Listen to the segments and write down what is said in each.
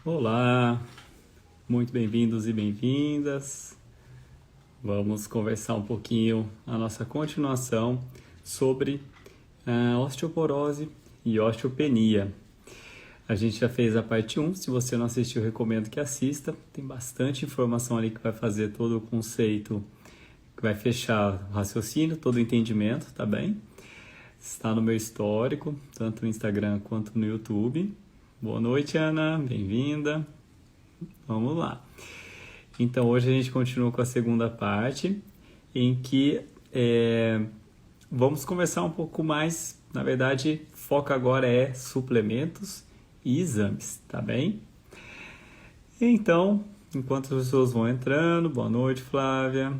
Olá, muito bem-vindos e bem-vindas. Vamos conversar um pouquinho a nossa continuação sobre a osteoporose e osteopenia. A gente já fez a parte 1, se você não assistiu, recomendo que assista. Tem bastante informação ali que vai fazer todo o conceito, que vai fechar o raciocínio, todo o entendimento, tá bem? Está no meu histórico, tanto no Instagram quanto no YouTube. Boa noite, Ana, bem-vinda. Vamos lá. Então, hoje a gente continua com a segunda parte, em que vamos conversar um pouco mais, na verdade, foco agora é suplementos e exames, tá bem? Então, enquanto as pessoas vão entrando, boa noite, Flávia.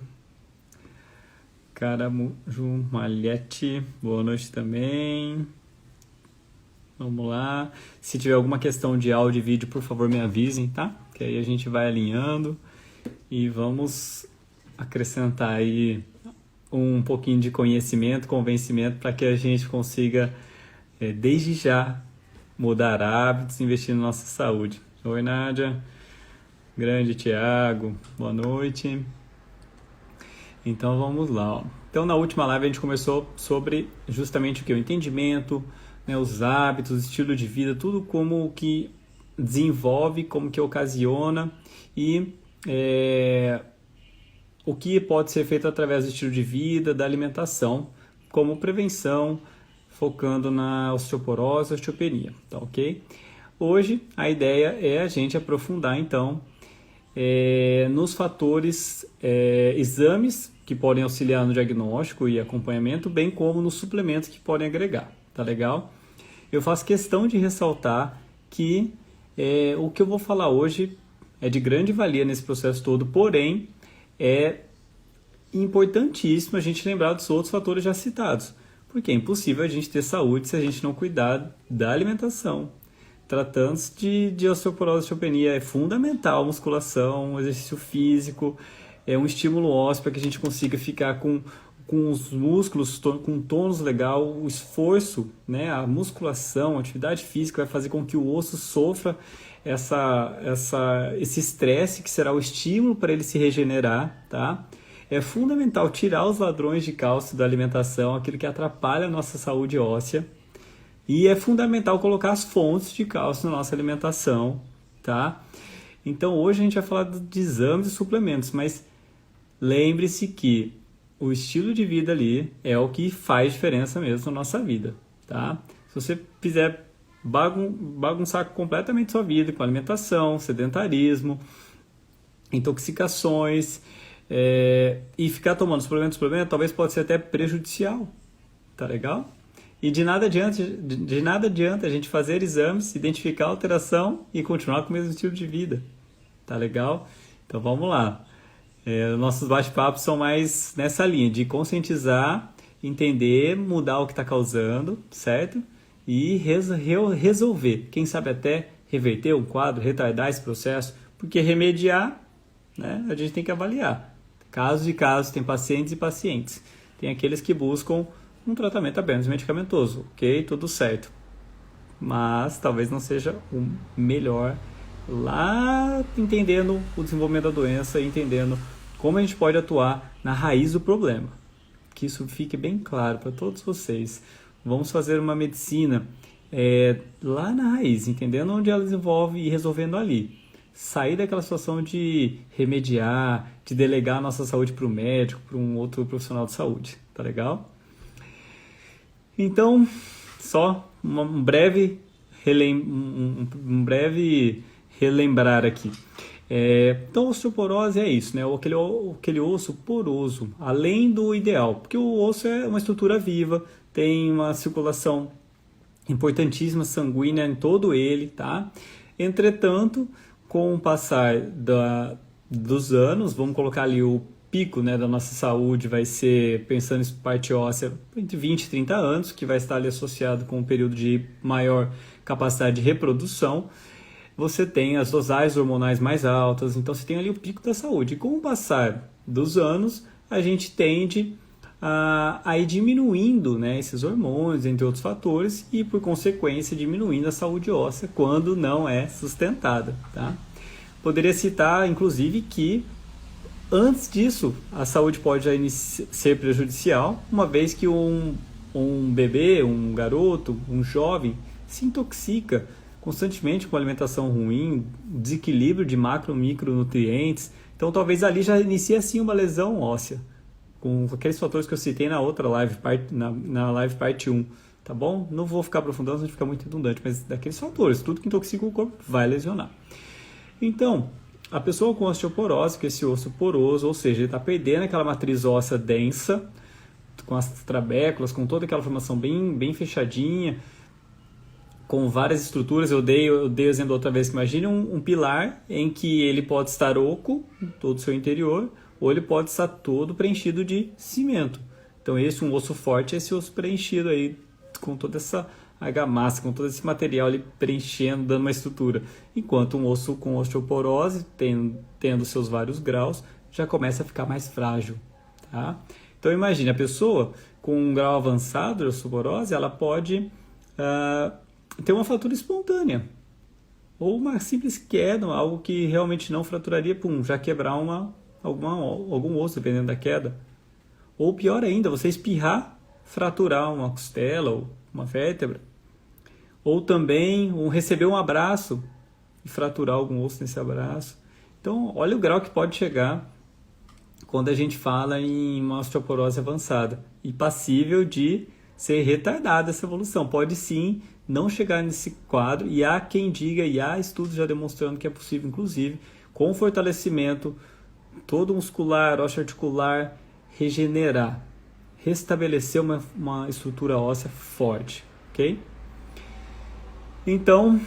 Caramujo Malhete, boa noite também. Vamos lá. Se tiver alguma questão de áudio e vídeo, por favor, me avisem, tá? Que aí a gente vai alinhando e vamos acrescentar aí um pouquinho de conhecimento, convencimento, para que a gente consiga, desde já, mudar hábitos, investir na nossa saúde. Oi, Nádia. Grande Tiago. Boa noite. Então, vamos lá. Ó. Então, na última live a gente começou sobre justamente o que? O entendimento, né, os hábitos, o estilo de vida, tudo como que desenvolve, como que ocasiona e o que pode ser feito através do estilo de vida, da alimentação, como prevenção, focando na osteoporose e osteopenia, tá ok? Hoje a ideia é a gente aprofundar então nos fatores, exames que podem auxiliar no diagnóstico e acompanhamento, bem como nos suplementos que podem agregar, tá legal? Eu faço questão de ressaltar que o que eu vou falar hoje é de grande valia nesse processo todo, porém é importantíssimo a gente lembrar dos outros fatores já citados, porque é impossível a gente ter saúde se a gente não cuidar da alimentação. Tratando-se de osteoporose e osteopenia, é fundamental a musculação, o exercício físico, um estímulo ósseo para que a gente consiga ficar com os músculos com um tônus legal, o esforço, né, a musculação, a atividade física vai fazer com que o osso sofra esse estresse que será o estímulo para ele se regenerar, tá? É fundamental tirar os ladrões de cálcio da alimentação, aquilo que atrapalha a nossa saúde óssea, e é fundamental colocar as fontes de cálcio na nossa alimentação, tá? Então hoje a gente vai falar de exames e suplementos, mas lembre-se que o estilo de vida ali é o que faz diferença mesmo na nossa vida, tá? Se você fizer bagunçar completamente sua vida com alimentação, sedentarismo, intoxicações, e ficar tomando suplemento, talvez pode ser até prejudicial, tá legal? E de nada adianta a gente fazer exames, identificar a alteração e continuar com o mesmo estilo de vida, tá legal? Então vamos lá. Nossos bate-papos são mais nessa linha de conscientizar, entender, mudar o que está causando, certo? E resolver, quem sabe até reverter um quadro, retardar esse processo, porque remediar, né, a gente tem que avaliar. Casos e casos, tem pacientes e pacientes. Tem aqueles que buscam um tratamento apenas medicamentoso, ok? Tudo certo. Mas talvez não seja o melhor lá entendendo o desenvolvimento da doença, entendendo como a gente pode atuar na raiz do problema. Que isso fique bem claro para todos vocês. Vamos fazer uma medicina lá na raiz, entendendo onde ela desenvolve e resolvendo ali. Sair daquela situação de remediar, de delegar a nossa saúde para o médico, para um outro profissional de saúde. Tá legal? Então, só um breve relembrar aqui. Então, osteoporose é isso, né? Aquele osso poroso, além do ideal, porque o osso é uma estrutura viva, tem uma circulação importantíssima sanguínea em todo ele, tá? Entretanto, com o passar dos anos, vamos colocar ali o pico, né, da nossa saúde vai ser, pensando em parte óssea, entre 20 e 30 anos, que vai estar ali associado com um período de maior capacidade de reprodução. Você tem as dosagens hormonais mais altas, então você tem ali o pico da saúde. E com o passar dos anos, a gente tende aí diminuindo, né, esses hormônios, entre outros fatores, e por consequência diminuindo a saúde óssea quando não é sustentada, tá? Poderia citar, inclusive, que antes disso a saúde pode já ser prejudicial, uma vez que um bebê, um garoto, um jovem se intoxica constantemente com alimentação ruim, desequilíbrio de macro e micronutrientes, então talvez ali já inicie assim uma lesão óssea, com aqueles fatores que eu citei na outra live, na live parte 1, tá bom? Não vou ficar aprofundando, senão fica muito redundante, mas daqueles fatores, tudo que intoxica o corpo vai lesionar. Então, a pessoa com osteoporose, com esse osso poroso, ou seja, ele está perdendo aquela matriz óssea densa, com as trabéculas, com toda aquela formação bem fechadinha, com várias estruturas. Eu dei o exemplo outra vez, que imagine um pilar em que ele pode estar oco, todo o seu interior, ou ele pode estar todo preenchido de cimento. Então um osso forte é esse osso preenchido aí, com toda essa argamassa, com todo esse material ali preenchendo, dando uma estrutura. Enquanto um osso com osteoporose, tendo seus vários graus, já começa a ficar mais frágil, tá? Então imagine, a pessoa com um grau avançado de osteoporose, ela pode ter uma fratura espontânea, ou uma simples queda, algo que realmente não fraturaria, já quebrar algum osso, dependendo da queda. Ou pior ainda, você espirrar, fraturar uma costela ou uma vértebra. Ou também receber um abraço e fraturar algum osso nesse abraço. Então, olha o grau que pode chegar quando a gente fala em uma osteoporose avançada e passível de ser retardada essa evolução. Pode sim não chegar nesse quadro, e há quem diga, e há estudos já demonstrando que é possível, inclusive, com fortalecimento todo muscular, osteoarticular, regenerar, restabelecer uma estrutura óssea forte, ok? Então,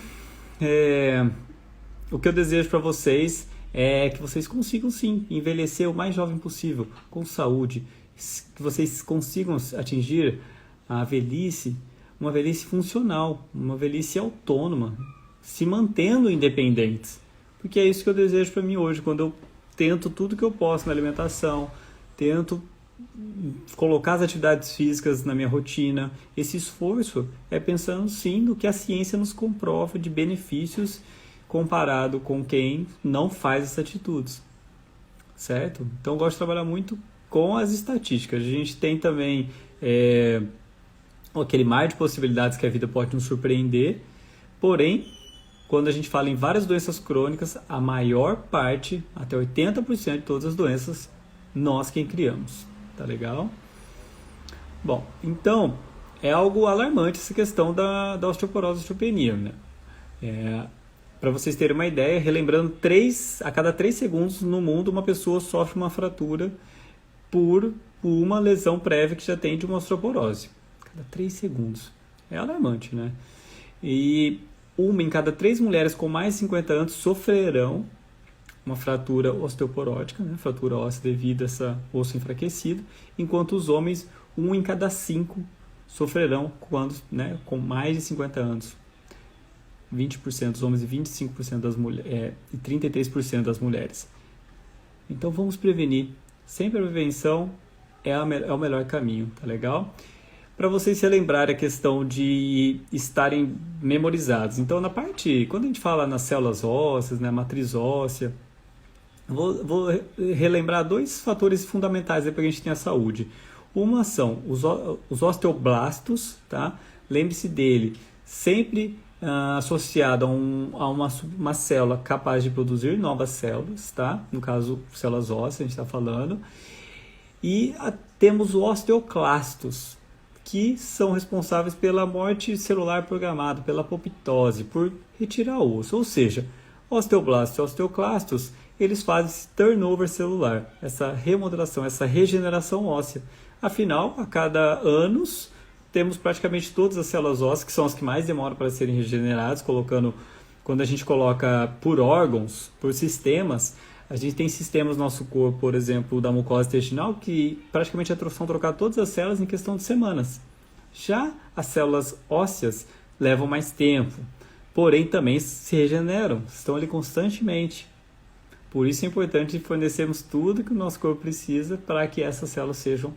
o que eu desejo para vocês é que vocês consigam sim envelhecer o mais jovem possível, com saúde, que vocês consigam atingir a velhice, uma velhice funcional, uma velhice autônoma, se mantendo independentes, porque é isso que eu desejo para mim hoje, quando eu tento tudo que eu posso na alimentação, tento colocar as atividades físicas na minha rotina. Esse esforço é pensando sim no que a ciência nos comprova de benefícios comparado com quem não faz essas atitudes, certo? Então eu gosto de trabalhar muito com as estatísticas. A gente tem também aquele mar de possibilidades que a vida pode nos surpreender, porém, quando a gente fala em várias doenças crônicas, a maior parte, até 80% de todas as doenças, nós quem criamos. Tá legal? Bom, então, é algo alarmante essa questão da osteoporose e osteopenia, né? Para vocês terem uma ideia, relembrando, a cada 3 segundos no mundo uma pessoa sofre uma fratura por uma lesão prévia que já tem de uma osteoporose. Cada 3 segundos. É alarmante, né? E uma em cada 3 mulheres com mais de 50 anos sofrerão uma fratura osteoporótica, né? Fratura óssea devido a esse osso enfraquecido, enquanto os homens, 1 em cada 5 sofrerão com mais de 50 anos. 20% dos homens e 25% das mulheres, e 33% das mulheres. Então vamos prevenir. Sempre a prevenção é o melhor caminho, tá legal? Para vocês se lembrarem a questão de estarem memorizados. Então, quando a gente fala nas células ósseas, né, matriz óssea, vou relembrar 2 fatores fundamentais para que a gente tenha saúde. Uma são os osteoblastos, tá? Lembre-se dele, sempre associado a uma célula capaz de produzir novas células, tá? No caso, células ósseas, a gente está falando. E temos os osteoclastos, que são responsáveis pela morte celular programada, pela apoptose, por retirar o osso. Ou seja, osteoblastos e osteoclastos, eles fazem esse turnover celular, essa remodelação, essa regeneração óssea. Afinal, a cada anos, temos praticamente todas as células ósseas, que são as que mais demoram para serem regeneradas, quando a gente coloca por órgãos, por sistemas, a gente tem sistemas no nosso corpo, por exemplo, da mucosa intestinal, que praticamente são trocar todas as células em questão de semanas. Já as células ósseas levam mais tempo, porém também se regeneram, estão ali constantemente. Por isso é importante fornecermos tudo que o nosso corpo precisa para que essas células sejam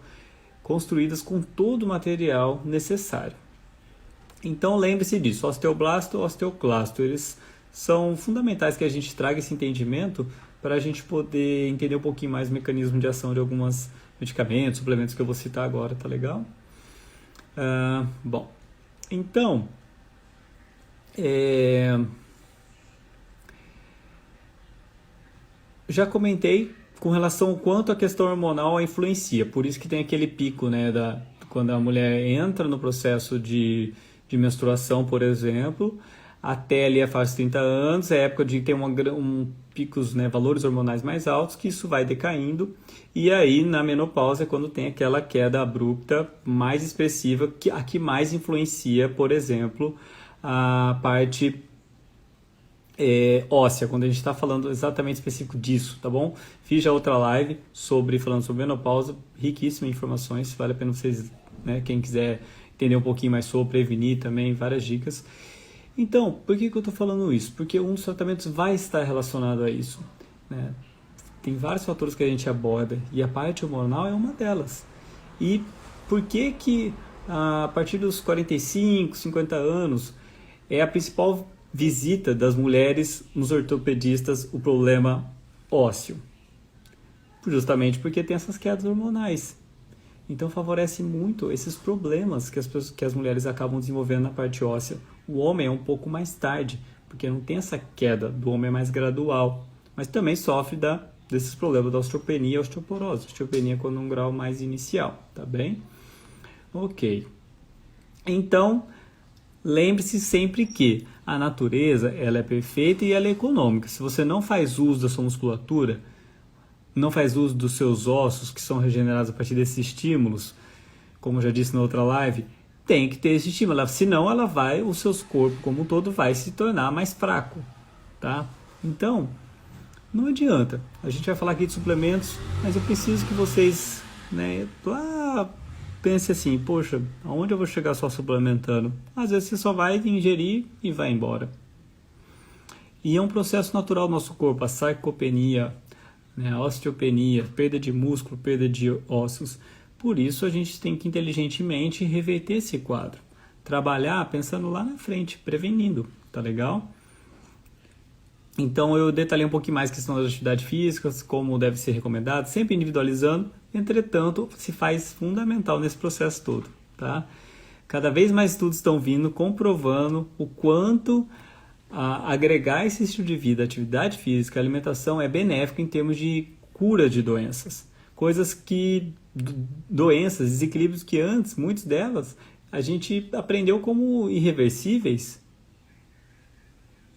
construídas com todo o material necessário. Então lembre-se disso, osteoblasto e osteoclasto, eles são fundamentais que a gente traga esse entendimento para a gente poder entender um pouquinho mais o mecanismo de ação de alguns medicamentos, suplementos que eu vou citar agora, tá legal? Bom, então, já comentei com relação ao quanto a questão hormonal a influencia, por isso que tem aquele pico, né, quando a mulher entra no processo de menstruação, por exemplo, até ali a fase de 30 anos, é a época de ter picos, né, valores hormonais mais altos, que isso vai decaindo, e aí na menopausa é quando tem aquela queda abrupta mais expressiva, a que mais influencia, por exemplo, a parte óssea, quando a gente está falando exatamente específico disso, tá bom? Fiz já outra live falando sobre menopausa, riquíssima em informações, vale a pena vocês, né, quem quiser entender um pouquinho mais sobre, prevenir também, várias dicas. Então, por que eu estou falando isso? Porque um dos tratamentos vai estar relacionado a isso, né? Tem vários fatores que a gente aborda e a parte hormonal é uma delas. E por que a partir dos 45, 50 anos é a principal visita das mulheres nos ortopedistas o problema ósseo? Justamente porque tem essas quedas hormonais. Então favorece muito esses problemas que as mulheres acabam desenvolvendo na parte óssea. O homem é um pouco mais tarde, porque não tem essa queda, do homem é mais gradual, mas também sofre desses problemas da osteopenia e osteoporose. Osteopenia quando um grau mais inicial, tá bem? Ok. Então, lembre-se sempre que a natureza ela é perfeita e ela é econômica. Se você não faz uso da sua musculatura, não faz uso dos seus ossos, que são regenerados a partir desses estímulos, como eu já disse na outra live, tem que ter esse estímulo, senão o seu corpo como um todo vai se tornar mais fraco, tá? Então, não adianta. A gente vai falar aqui de suplementos, mas eu preciso que vocês, né, pensem assim, poxa, aonde eu vou chegar só suplementando? Às vezes você só vai ingerir e vai embora. E é um processo natural do nosso corpo, a sarcopenia, né, a osteopenia, perda de músculo, perda de ossos. Por isso a gente tem que inteligentemente reverter esse quadro. Trabalhar pensando lá na frente, prevenindo, tá legal? Então eu detalhei um pouquinho mais a questão das atividades físicas, como deve ser recomendado, sempre individualizando, entretanto se faz fundamental nesse processo todo, tá? Cada vez mais estudos estão vindo comprovando o quanto agregar esse estilo de vida, atividade física, alimentação é benéfico em termos de cura de doenças. Doenças, desequilíbrios que antes, muitas delas, a gente aprendeu como irreversíveis.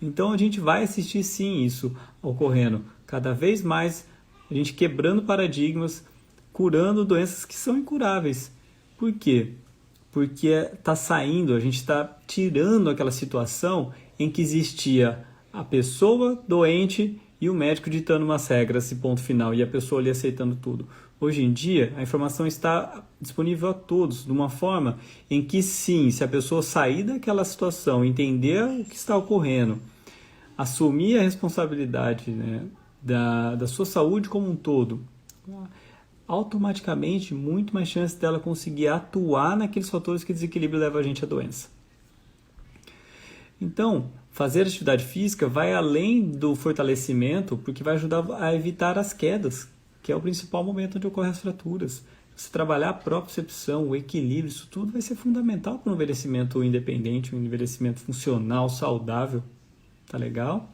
Então a gente vai assistir sim isso ocorrendo. Cada vez mais a gente quebrando paradigmas, curando doenças que são incuráveis. Por quê? Porque a gente está tirando aquela situação em que existia a pessoa doente e o médico ditando umas regras e ponto final, e a pessoa ali aceitando tudo. Hoje em dia, a informação está disponível a todos, de uma forma em que sim, se a pessoa sair daquela situação, entender o que está ocorrendo, assumir a responsabilidade, né, da sua saúde como um todo, automaticamente, muito mais chance dela conseguir atuar naqueles fatores que desequilíbrio leva a gente à doença. Então, fazer atividade física vai além do fortalecimento, porque vai ajudar a evitar as quedas, que é o principal momento onde ocorrem as fraturas. Você trabalhar a propriocepção, o equilíbrio, isso tudo vai ser fundamental para um envelhecimento independente, um envelhecimento funcional, saudável. Tá legal?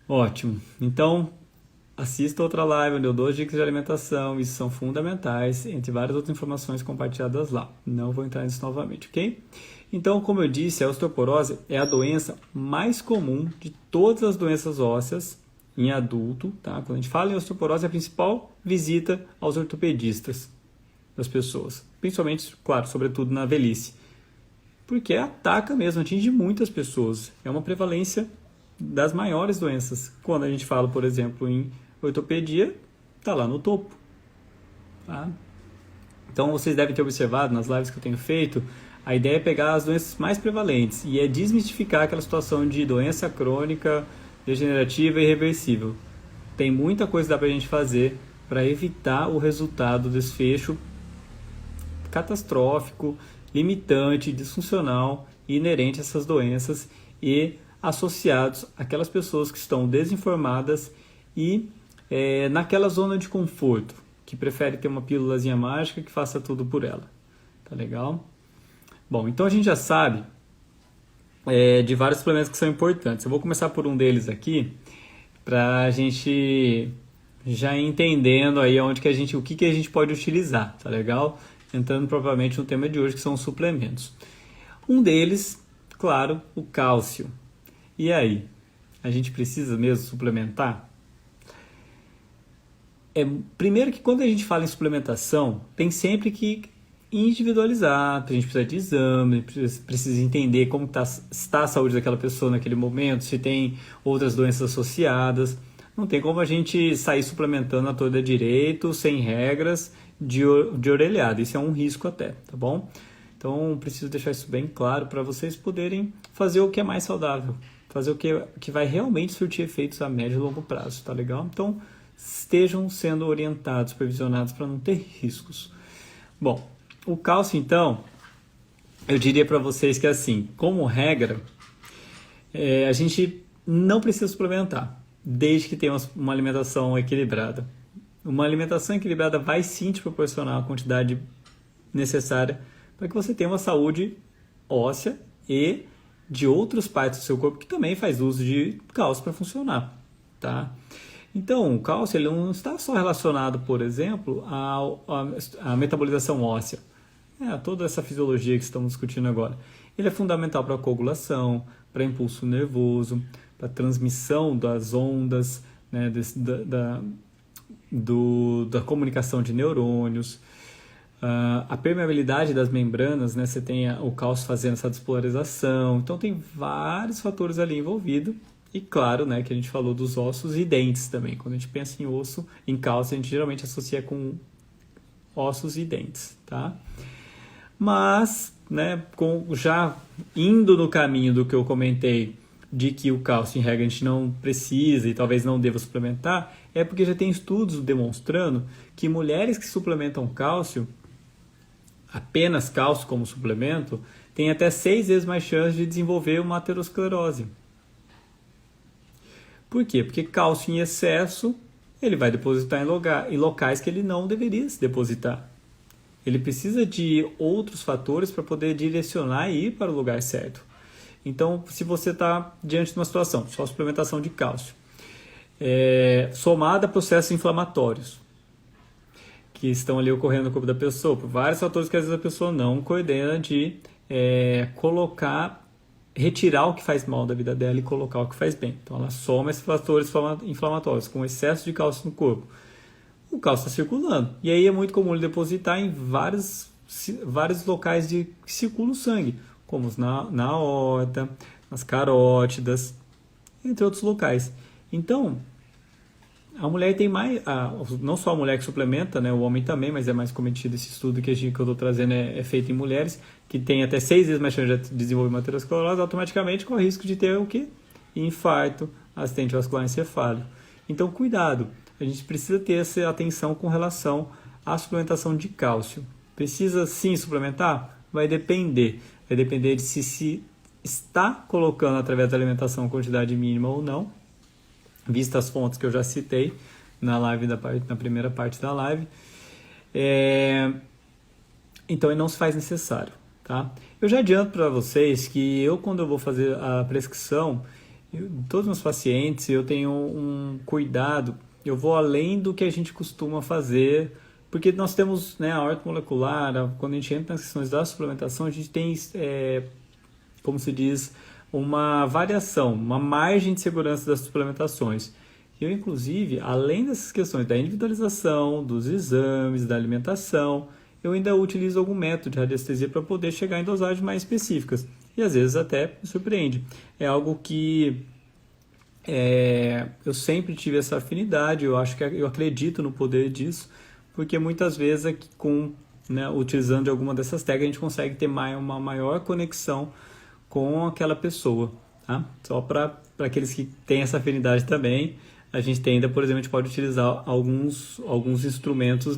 Ótimo. Então, assista outra live onde eu dou dicas de alimentação, isso são fundamentais, entre várias outras informações compartilhadas lá. Não vou entrar nisso novamente, ok? Então, como eu disse, a osteoporose é a doença mais comum de todas as doenças ósseas em adulto, tá? Quando a gente fala em osteoporose, é a principal visita aos ortopedistas das pessoas, principalmente, claro, sobretudo na velhice, porque ataca mesmo, atinge muitas pessoas, é uma prevalência das maiores doenças. Quando a gente fala, por exemplo, em ortopedia, está lá no topo, tá? Então, vocês devem ter observado nas lives que eu tenho feito, a ideia é pegar as doenças mais prevalentes e é desmistificar aquela situação de doença crônica, degenerativa e irreversível. Tem muita coisa que dá para a gente fazer para evitar o resultado, o desfecho catastrófico, limitante, disfuncional e inerente a essas doenças e associados àquelas pessoas que estão desinformadas e naquela zona de conforto, que prefere ter uma pílulazinha mágica que faça tudo por ela. Tá legal? Bom, então a gente já sabe de vários suplementos que são importantes. Eu vou começar por um deles aqui, para a gente já ir entendendo aí o que a gente pode utilizar, tá legal? Entrando propriamente no tema de hoje, que são os suplementos. Um deles, claro, o cálcio. E aí, a gente precisa mesmo suplementar? Primeiro que quando a gente fala em suplementação, tem sempre que individualizar, a gente precisa de exame, precisa entender como está a saúde daquela pessoa naquele momento, se tem outras doenças associadas. Não tem como a gente sair suplementando a torta direito, sem regras, de orelhada. Isso é um risco até, tá bom? Então, preciso deixar isso bem claro para vocês poderem fazer o que é mais saudável, fazer o que vai realmente surtir efeitos a médio e longo prazo, tá legal? Então, estejam sendo orientados, supervisionados para não ter riscos. Bom, o cálcio, então, eu diria para vocês que assim, como regra, a gente não precisa suplementar, desde que tenha uma alimentação equilibrada. Uma alimentação equilibrada vai sim te proporcionar a quantidade necessária para que você tenha uma saúde óssea e de outras partes do seu corpo que também faz uso de cálcio para funcionar, tá? Então, o cálcio ele não está só relacionado, por exemplo, à metabolização óssea, toda essa fisiologia que estamos discutindo agora. Ele é fundamental para a coagulação, para impulso nervoso, para a transmissão das ondas, né, da comunicação de neurônios, a permeabilidade das membranas, né, você tem o cálcio fazendo essa despolarização. Então, tem vários fatores ali envolvidos. E claro, né, que a gente falou dos ossos e dentes também. Quando a gente pensa em osso, em cálcio, a gente geralmente associa com ossos e dentes, tá? Mas, né, já indo no caminho do que eu comentei, de que o cálcio, em regra, a gente não precisa e talvez não deva suplementar, é porque já tem estudos demonstrando que mulheres que suplementam cálcio, apenas cálcio como suplemento, têm até 6 vezes mais chance de desenvolver uma aterosclerose. Por quê? Porque cálcio em excesso, ele vai depositar em locais que ele não deveria se depositar. Ele precisa de outros fatores para poder direcionar e ir para o lugar certo. Então, se você está diante de uma situação, só suplementação de cálcio, somada a processos inflamatórios, que estão ali ocorrendo no corpo da pessoa, por vários fatores que às vezes a pessoa não coordena de retirar o que faz mal da vida dela e colocar o que faz bem. Então ela soma esses fatores inflamatórios com excesso de cálcio no corpo. O cálcio está circulando. E aí é muito comum ele depositar em vários locais que circula o sangue, como na aorta, nas carótidas, entre outros locais. Então, a mulher tem mais, não só a mulher que suplementa, né, o homem também, mas é mais cometido esse estudo que eu estou trazendo, é feito em mulheres, que tem até 6 vezes mais chance de desenvolver uma aterosclerose, automaticamente com o risco de ter o quê? Infarto, acidente vascular encefálico. Então, cuidado, a gente precisa ter essa atenção com relação à suplementação de cálcio. Precisa sim suplementar? Vai depender de se está colocando através da alimentação quantidade mínima ou não, vista as fontes que eu já citei na primeira parte da live. Então, ele não se faz necessário, tá? Eu já adianto para vocês que quando eu vou fazer a prescrição, todos os meus pacientes, eu tenho um cuidado, eu vou além do que a gente costuma fazer, porque nós temos, né, a ortomolecular, quando a gente entra nas questões da suplementação, a gente tem, como se diz, uma variação, uma margem de segurança das suplementações. Eu, inclusive, além dessas questões da individualização, dos exames, da alimentação, eu ainda utilizo algum método de radiestesia para poder chegar em dosagens mais específicas. E às vezes até me surpreende. É algo que eu sempre tive essa afinidade, eu acredito no poder disso, porque muitas vezes utilizando alguma dessas técnicas a gente consegue ter uma maior conexão com aquela pessoa, tá? Só para aqueles que têm essa afinidade também, a gente tem ainda, por exemplo, a gente pode utilizar alguns instrumentos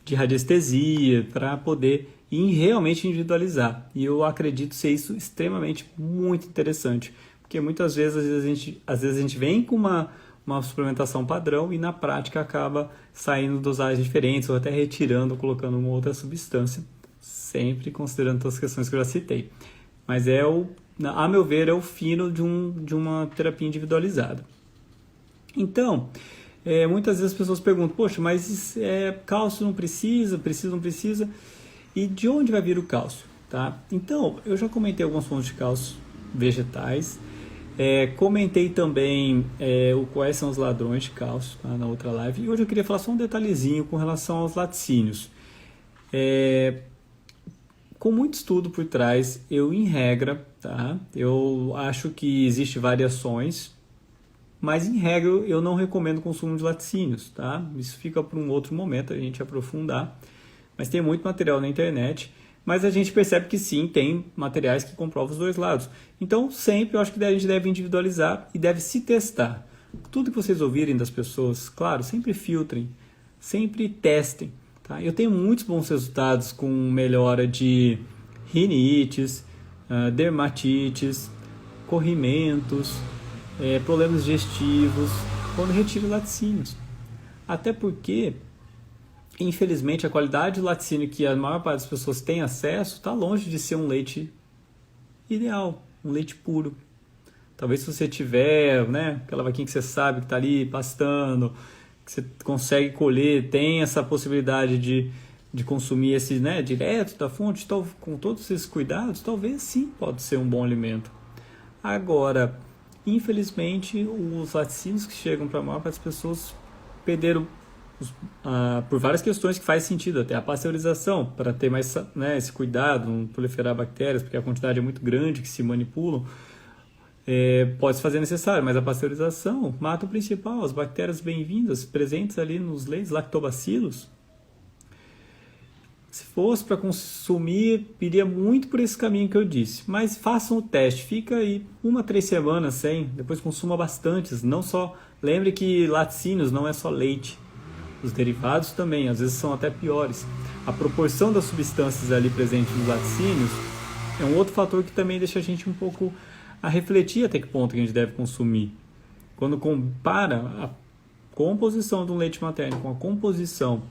de radiestesia, para poder realmente individualizar. E eu acredito ser isso extremamente muito interessante, porque muitas vezes, às vezes a gente vem com uma suplementação padrão e na prática acaba saindo dosagens diferentes ou até retirando, colocando uma outra substância, sempre considerando todas as questões que eu já citei. Mas a meu ver, é o fino de uma terapia individualizada. Então, muitas vezes as pessoas perguntam, poxa, mas cálcio não precisa, não precisa, e de onde vai vir o cálcio? Tá? Então, eu já comentei algumas fontes de cálcio vegetais, comentei também quais são os ladrões de cálcio, tá, na outra live, e hoje eu queria falar só um detalhezinho com relação aos laticínios. Com muito estudo por trás, em regra, tá, eu acho que existem variações, mas em regra eu não recomendo o consumo de laticínios, tá? Isso fica para um outro momento a gente aprofundar, mas tem muito material na internet, mas a gente percebe que sim, tem materiais que comprovam os dois lados. Então sempre eu acho que a gente deve individualizar e deve se testar. Tudo que vocês ouvirem das pessoas, claro, sempre filtrem, sempre testem. Tá? Eu tenho muitos bons resultados com melhora de rinites, dermatites, corrimentos, problemas digestivos, quando retiro laticínios. Até porque, infelizmente, a qualidade do laticínio que a maior parte das pessoas tem acesso está longe de ser um leite ideal, um leite puro. Talvez se você tiver, né, aquela vaquinha que você sabe que está ali pastando, que você consegue colher, tem essa possibilidade de consumir esse, né, direto da fonte, com todos esses cuidados, talvez sim pode ser um bom alimento. Agora, infelizmente, os laticínios que chegam para a maior parte das pessoas perderam por várias questões que faz sentido, até a pasteurização, para ter mais, né, esse cuidado, não proliferar bactérias, porque a quantidade é muito grande que se manipulam, pode se fazer necessário, mas a pasteurização mata o principal, as bactérias bem-vindas presentes ali nos leites, lactobacilos. Se fosse para consumir, iria muito por esse caminho que eu disse. Mas façam o teste, fica aí 1 a 3 semanas sem, depois consuma bastantes. Não só, lembre que laticínios não é só leite, os derivados também, às vezes são até piores. A proporção das substâncias ali presentes nos laticínios é um outro fator que também deixa a gente um pouco a refletir até que ponto que a gente deve consumir. Quando compara a composição de um leite materno com a composição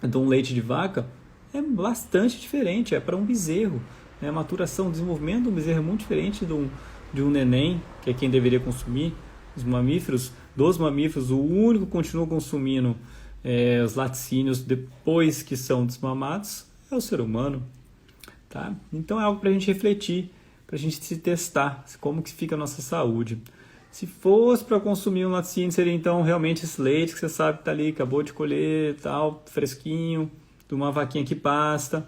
de um leite de vaca, é bastante diferente, é para um bezerro. A maturação, o desenvolvimento de um bezerro é muito diferente de um neném, que é quem deveria consumir. Os mamíferos, dos mamíferos, o único que continua consumindo os laticínios depois que são desmamados é o ser humano. Tá? Então é algo para a gente refletir, para a gente se testar, como que fica a nossa saúde. Se fosse para consumir um laticínio, seria então realmente esse leite que você sabe que está ali, acabou de colher, tal, fresquinho, de uma vaquinha que pasta,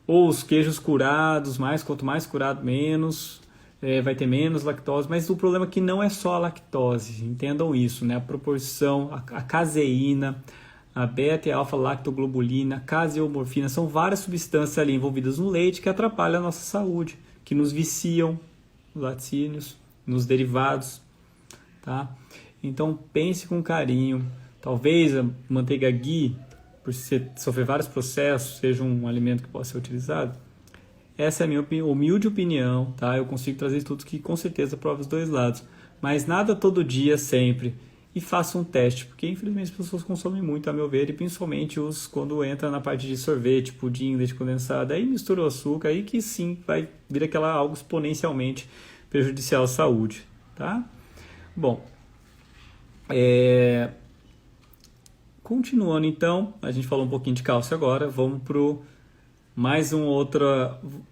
ou os queijos curados, quanto mais curado, menos, vai ter menos lactose, mas o problema é que não é só a lactose, entendam isso, né? A proporção, a caseína, a beta e alfa lactoglobulina, a caseomorfina, são várias substâncias ali envolvidas no leite que atrapalham a nossa saúde, que nos viciam nos laticínios, nos derivados, tá? Então pense com carinho, talvez a manteiga ghee, por sofrer vários processos, seja um alimento que possa ser utilizado. Essa é a minha humilde opinião, tá? Eu consigo trazer estudos que com certeza provam os dois lados, mas nada todo dia, sempre. E faça um teste, porque infelizmente as pessoas consomem muito, a meu ver, e principalmente quando entra na parte de sorvete, pudim, leite condensado, aí mistura o açúcar, aí que sim vai vir algo exponencialmente prejudicial à saúde, tá? Bom, continuando então, a gente falou um pouquinho de cálcio agora, vamos para mais um outro,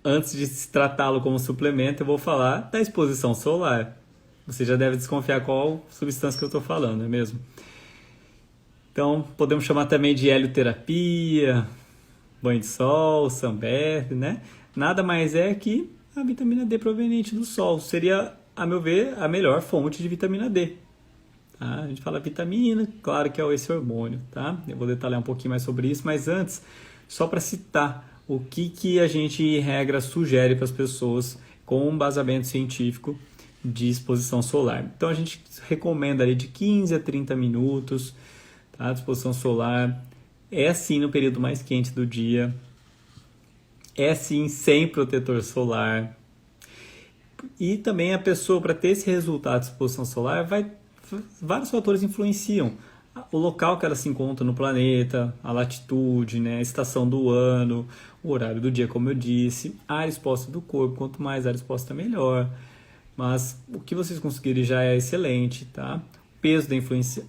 antes de se tratá-lo como suplemento, eu vou falar da exposição solar. Você já deve desconfiar qual substância que eu estou falando, não é mesmo? Então, podemos chamar também de helioterapia, banho de sol, sunbath, né? Nada mais é que a vitamina D proveniente do sol. Seria, a meu ver, a melhor fonte de vitamina D. Tá? A gente fala vitamina, claro que é esse hormônio, tá? Eu vou detalhar um pouquinho mais sobre isso, mas antes, só para citar o que a gente, em regra, sugere para as pessoas com um embasamento científico de exposição solar. Então, a gente recomenda ali de 15 a 30 minutos, tá? De exposição solar. é sim no período mais quente do dia, é sim sem protetor solar. E também a pessoa, para ter esse resultado de exposição solar, vários fatores influenciam. O local que ela se encontra no planeta, a latitude, né, a estação do ano, o horário do dia, como eu disse, a área exposta do corpo, quanto mais área exposta, melhor. Mas o que vocês conseguirem já é excelente, tá?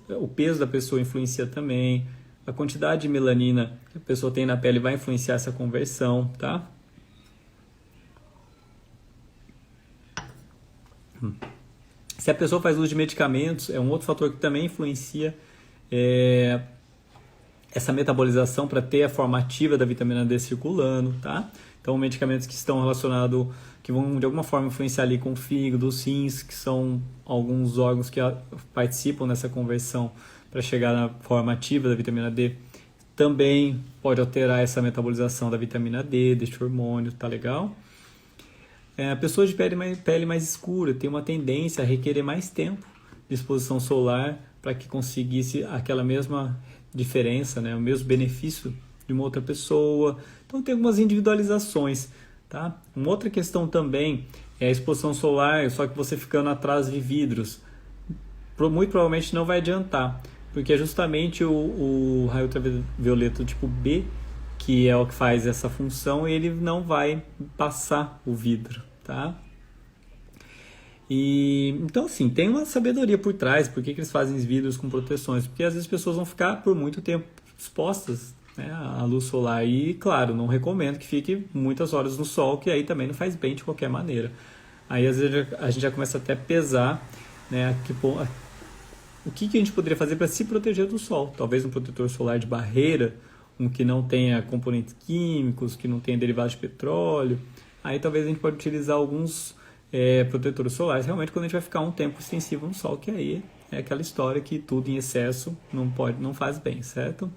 O peso da pessoa influencia também. A quantidade de melanina que a pessoa tem na pele vai influenciar essa conversão, tá? Se a pessoa faz uso de medicamentos, é um outro fator que também influencia essa metabolização para ter a forma ativa da vitamina D circulando, tá? Então, medicamentos que estão relacionados, que vão de alguma forma influenciar ali com o fígado, os rins, que são alguns órgãos que participam nessa conversão para chegar na forma ativa da vitamina D, também pode alterar essa metabolização da vitamina D, deste hormônio, tá legal? Pessoas de pele mais escura têm uma tendência a requerer mais tempo de exposição solar para que conseguisse aquela mesma diferença, né, o mesmo benefício de uma outra pessoa. Então tem algumas individualizações, tá? Uma outra questão também é a exposição solar, só que você ficando atrás de vidros. Muito provavelmente não vai adiantar, porque é justamente o raio ultravioleta tipo B, que é o que faz essa função, e ele não vai passar o vidro, tá? Então, assim, tem uma sabedoria por trás, por que eles fazem os vidros com proteções, porque às vezes as pessoas vão ficar por muito tempo expostas, né, à luz solar, e claro, não recomendo que fique muitas horas no sol, que aí também não faz bem de qualquer maneira. Aí às vezes a gente já começa até a pesar, né, o que a gente poderia fazer para se proteger do sol. Talvez um protetor solar de barreira, um que não tenha componentes químicos, que não tenha derivados de petróleo. Aí talvez a gente pode utilizar alguns protetores solares, realmente quando a gente vai ficar um tempo extensivo no sol, que aí é aquela história que tudo em excesso não faz bem, certo?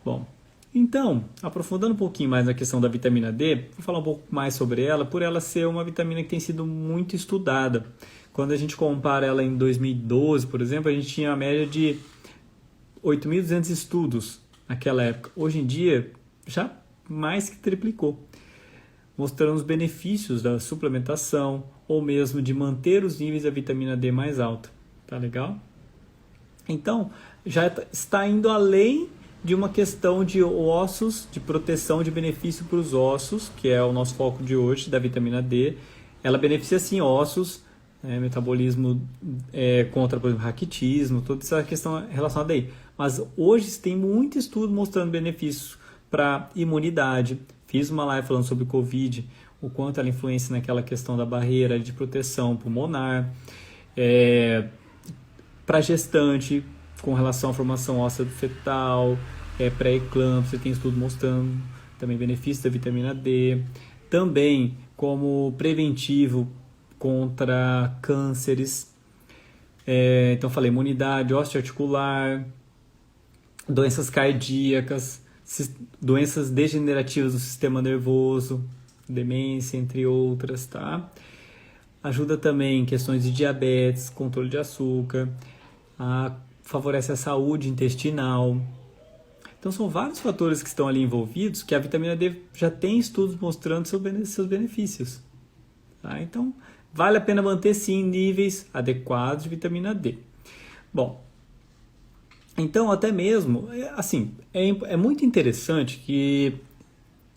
Bom, então, aprofundando um pouquinho mais na questão da vitamina D, vou falar um pouco mais sobre ela, por ela ser uma vitamina que tem sido muito estudada. Quando a gente compara ela em 2012, por exemplo, a gente tinha a média de 8.200 estudos naquela época. Hoje em dia, já mais que triplicou, mostrando os benefícios da suplementação ou mesmo de manter os níveis da vitamina D mais alta. Tá legal? Então, já está indo além de uma questão de ossos, de proteção de benefício para os ossos, que é o nosso foco de hoje, da vitamina D. Ela beneficia sim ossos, metabolismo contra, por exemplo, raquitismo, toda essa questão relacionada aí. Mas hoje tem muito estudo mostrando benefícios para imunidade. Fiz uma live falando sobre Covid, o quanto ela influencia naquela questão da barreira de proteção pulmonar, para gestante, com relação à formação óssea fetal, pré-eclâmpsia, tem estudo mostrando também benefícios da vitamina D, também como preventivo contra cânceres, então falei imunidade, osteoarticular, doenças cardíacas, doenças degenerativas do sistema nervoso, demência, entre outras, tá? Ajuda também em questões de diabetes, controle de açúcar, favorece a saúde intestinal. Então são vários fatores que estão ali envolvidos que a vitamina D já tem estudos mostrando seus benefícios. Tá? Então vale a pena manter sim níveis adequados de vitamina D. Bom, então até mesmo, assim, é muito interessante que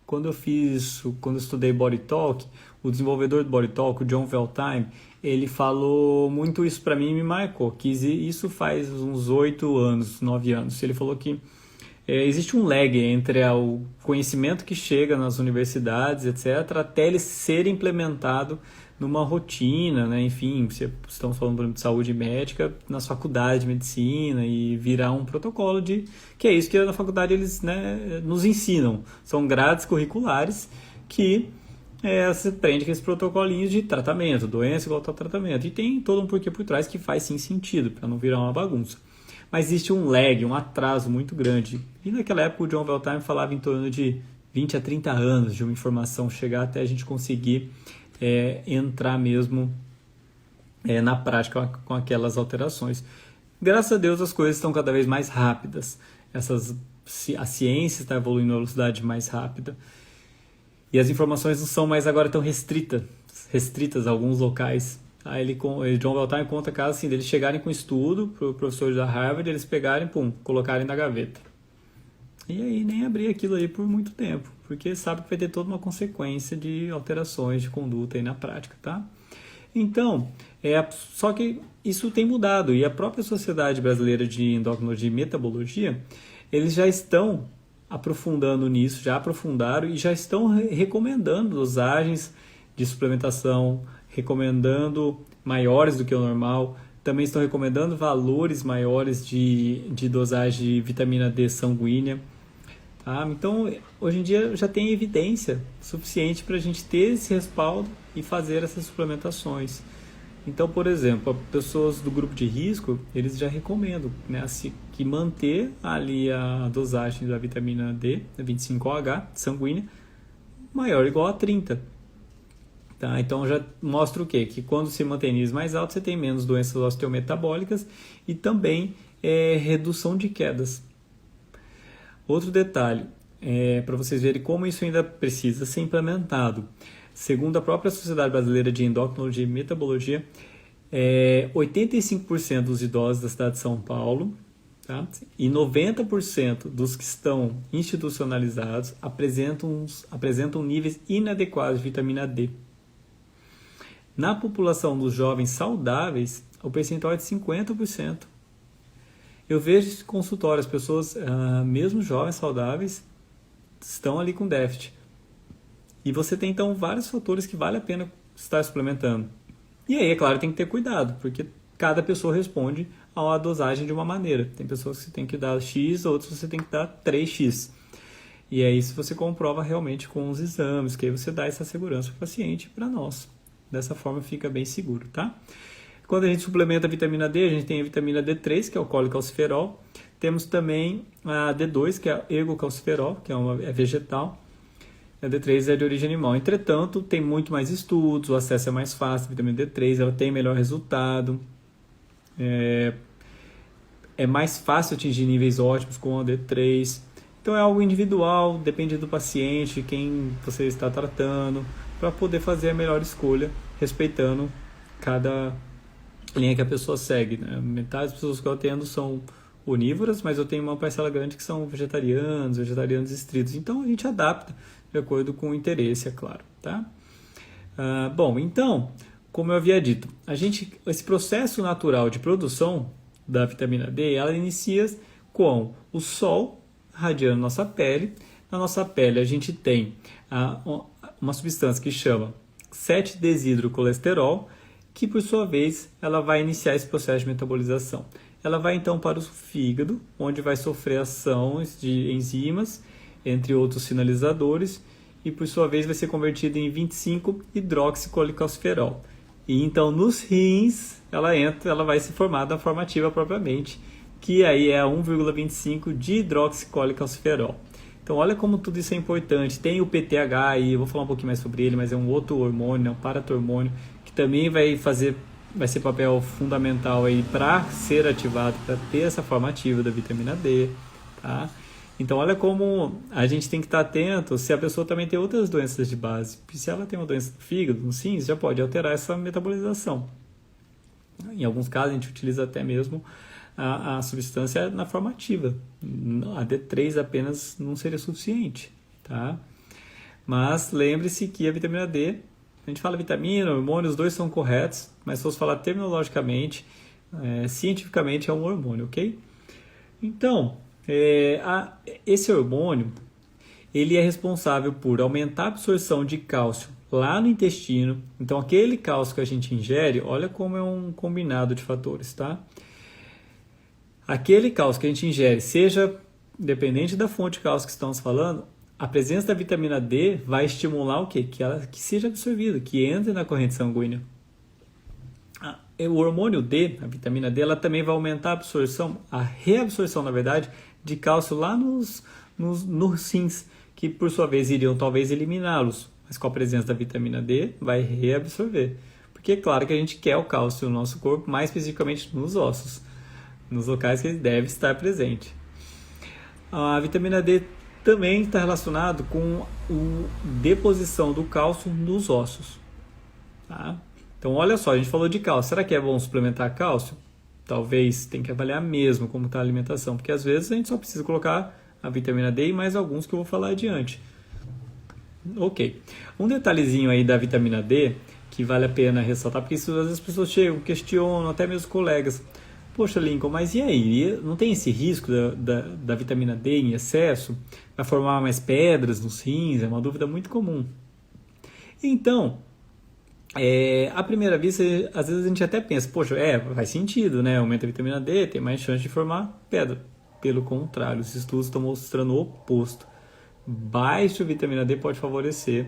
quando eu estudei Body Talk, o desenvolvedor do Body Talk, o John Veltime, ele falou muito isso para mim e me marcou, que isso faz uns 8 anos, 9 anos. Ele falou que existe um lag entre o conhecimento que chega nas universidades, etc., até ele ser implementado numa rotina, né? Enfim, estamos falando, por exemplo, de saúde médica nas faculdades de medicina e virar um protocolo que é isso que na faculdade eles, né, nos ensinam. São grades curriculares que você aprende aqueles protocolinhos de tratamento, doença igual a tratamento. E tem todo um porquê por trás que faz sim sentido, para não virar uma bagunça. Mas existe um lag, um atraso muito grande. E naquela época o John Veltime falava em torno de 20 a 30 anos de uma informação chegar até a gente conseguir entrar mesmo na prática com aquelas alterações. Graças a Deus as coisas estão cada vez mais rápidas. Essas a ciência está evoluindo a velocidade mais rápida. E as informações não são mais agora tão restritas a alguns locais. John Valtime conta casos assim, deles chegarem com estudo para o professor da Harvard, eles pegarem, colocarem na gaveta. E aí nem abrir aquilo aí por muito tempo, porque sabe que vai ter toda uma consequência de alterações de conduta aí na prática, tá? Então, só que isso tem mudado, e a própria Sociedade Brasileira de Endocrinologia e Metabologia, eles já estão aprofundando nisso, já aprofundaram e já estão recomendando dosagens de suplementação, recomendando maiores do que o normal, também estão recomendando valores maiores de dosagem de vitamina D sanguínea. Tá? Então, hoje em dia já tem evidência suficiente para a gente ter esse respaldo e fazer essas suplementações. Então, por exemplo, pessoas do grupo de risco, eles já recomendam, né, que manter ali a dosagem da vitamina D, 25OH, sanguínea, maior ou igual a 30. Tá? Então, já mostra o quê? Que quando se mantém níveis mais altos, você tem menos doenças osteometabólicas e também redução de quedas. Outro detalhe, para vocês verem como isso ainda precisa ser implementado. Segundo a própria Sociedade Brasileira de Endocrinologia e Metabologia, 85% dos idosos da cidade de São Paulo, tá? E 90% dos que estão institucionalizados apresentam níveis inadequados de vitamina D. Na população dos jovens saudáveis, o percentual é de 50%. Eu vejo esse consultório, as pessoas, mesmo jovens saudáveis, estão ali com déficit. E você tem, então, vários fatores que vale a pena estar suplementando. E aí, é claro, tem que ter cuidado, porque cada pessoa responde a dosagem de uma maneira. Tem pessoas que você tem que dar X, outras você tem que dar 3X. E aí, se você comprova realmente com os exames, que aí você dá essa segurança para o paciente e para nós. Dessa forma, fica bem seguro, tá? Quando a gente suplementa a vitamina D, a gente tem a vitamina D3, que é o colecalciferol. Temos também a D2, que é a ergocalciferol, que é vegetal. A D3 é de origem animal. Entretanto, tem muito mais estudos, o acesso é mais fácil. A vitamina D3 ela tem melhor resultado. É mais fácil atingir níveis ótimos com a D3. Então é algo individual, depende do paciente, quem você está tratando, para poder fazer a melhor escolha, respeitando cada linha que a pessoa segue. Né? Metade das pessoas que eu atendo são onívoras, mas eu tenho uma parcela grande que são vegetarianos estritos. Então a gente adapta de acordo com o interesse, é claro. Tá? Bom, então, como eu havia dito, esse processo natural de produção da vitamina D, ela inicia com o sol radiando nossa pele. Na nossa pele a gente tem uma substância que chama 7-desidrocolesterol, que por sua vez ela vai iniciar esse processo de metabolização. Ela vai então para o fígado, onde vai sofrer ações de enzimas, entre outros sinalizadores, e por sua vez vai ser convertida em 25-hidroxicolecalciferol. E então nos rins ela vai se formar da forma ativa propriamente, que aí é 1,25 de hidroxicolecalciferol. Então olha como tudo isso é importante. Tem o PTH aí, eu vou falar um pouquinho mais sobre ele, mas é um outro hormônio, um paratormônio, que também vai ser papel fundamental aí para ser ativado, para ter essa forma ativa da vitamina D, tá? Então olha como a gente tem que estar atento se a pessoa também tem outras doenças de base. Se ela tem uma doença do fígado, no rins, já pode alterar essa metabolização. Em alguns casos a gente utiliza até mesmo a substância na forma ativa. A D3 apenas não seria suficiente, tá? Mas lembre-se que a vitamina D, a gente fala vitamina, hormônio, os dois são corretos, mas se fosse falar terminologicamente, cientificamente é um hormônio, ok? Então, esse hormônio, ele é responsável por aumentar a absorção de cálcio lá no intestino. Então, aquele cálcio que a gente ingere, olha como é um combinado de fatores, tá? Aquele cálcio que a gente ingere, seja dependente da fonte de cálcio que estamos falando, a presença da vitamina D vai estimular o quê? Que seja absorvida, que entre na corrente sanguínea. O hormônio D, a vitamina D, ela também vai aumentar a absorção, a reabsorção, na verdade, de cálcio lá nos rins, que por sua vez iriam talvez eliminá-los, mas com a presença da vitamina D vai reabsorver. Porque é claro que a gente quer o cálcio no nosso corpo, mais especificamente nos ossos, nos locais que ele deve estar presente. A vitamina D também está relacionado com a deposição do cálcio nos ossos. Tá? Então, olha só, a gente falou de cálcio. Será que é bom suplementar cálcio? Talvez tem que avaliar mesmo como está a alimentação, porque às vezes a gente só precisa colocar a vitamina D e mais alguns que eu vou falar adiante. Ok. Um detalhezinho aí da vitamina D que vale a pena ressaltar, porque isso, às vezes as pessoas chegam, questionam, até meus colegas. Poxa, Lincoln, mas e aí? Não tem esse risco da vitamina D em excesso? Vai formar mais pedras nos rins? É uma dúvida muito comum. Então, à primeira vista, às vezes a gente até pensa, poxa, faz sentido, né? Aumenta a vitamina D, tem mais chance de formar pedra. Pelo contrário, os estudos estão mostrando o oposto. Baixa vitamina D pode favorecer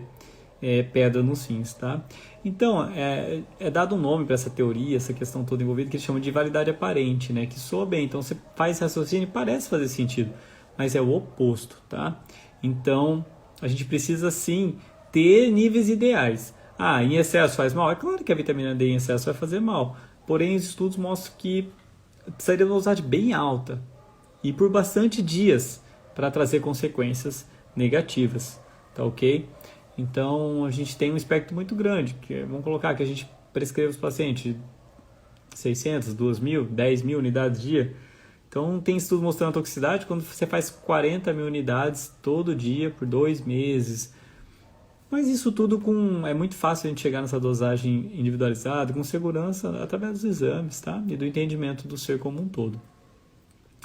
pedra nos rins, tá? Então, é dado um nome para essa teoria, essa questão toda envolvida, que eles chamam de validade aparente, né? Que soa bem, então você faz raciocínio e parece fazer sentido, mas é o oposto, tá? Então, a gente precisa sim ter níveis ideais. Em excesso faz mal? É claro que a vitamina D em excesso vai fazer mal, porém os estudos mostram que precisaria de uma dosagem bem alta e por bastante dias para trazer consequências negativas, tá ok? Então, a gente tem um espectro muito grande, vamos colocar que a gente prescreve os pacientes 600, 2.000, 10.000 unidades dia. Então, tem estudos mostrando a toxicidade quando você faz 40.000 unidades todo dia por 2 meses. Mas isso tudo é muito fácil a gente chegar nessa dosagem individualizada, com segurança, através dos exames, tá? E do entendimento do ser como um todo.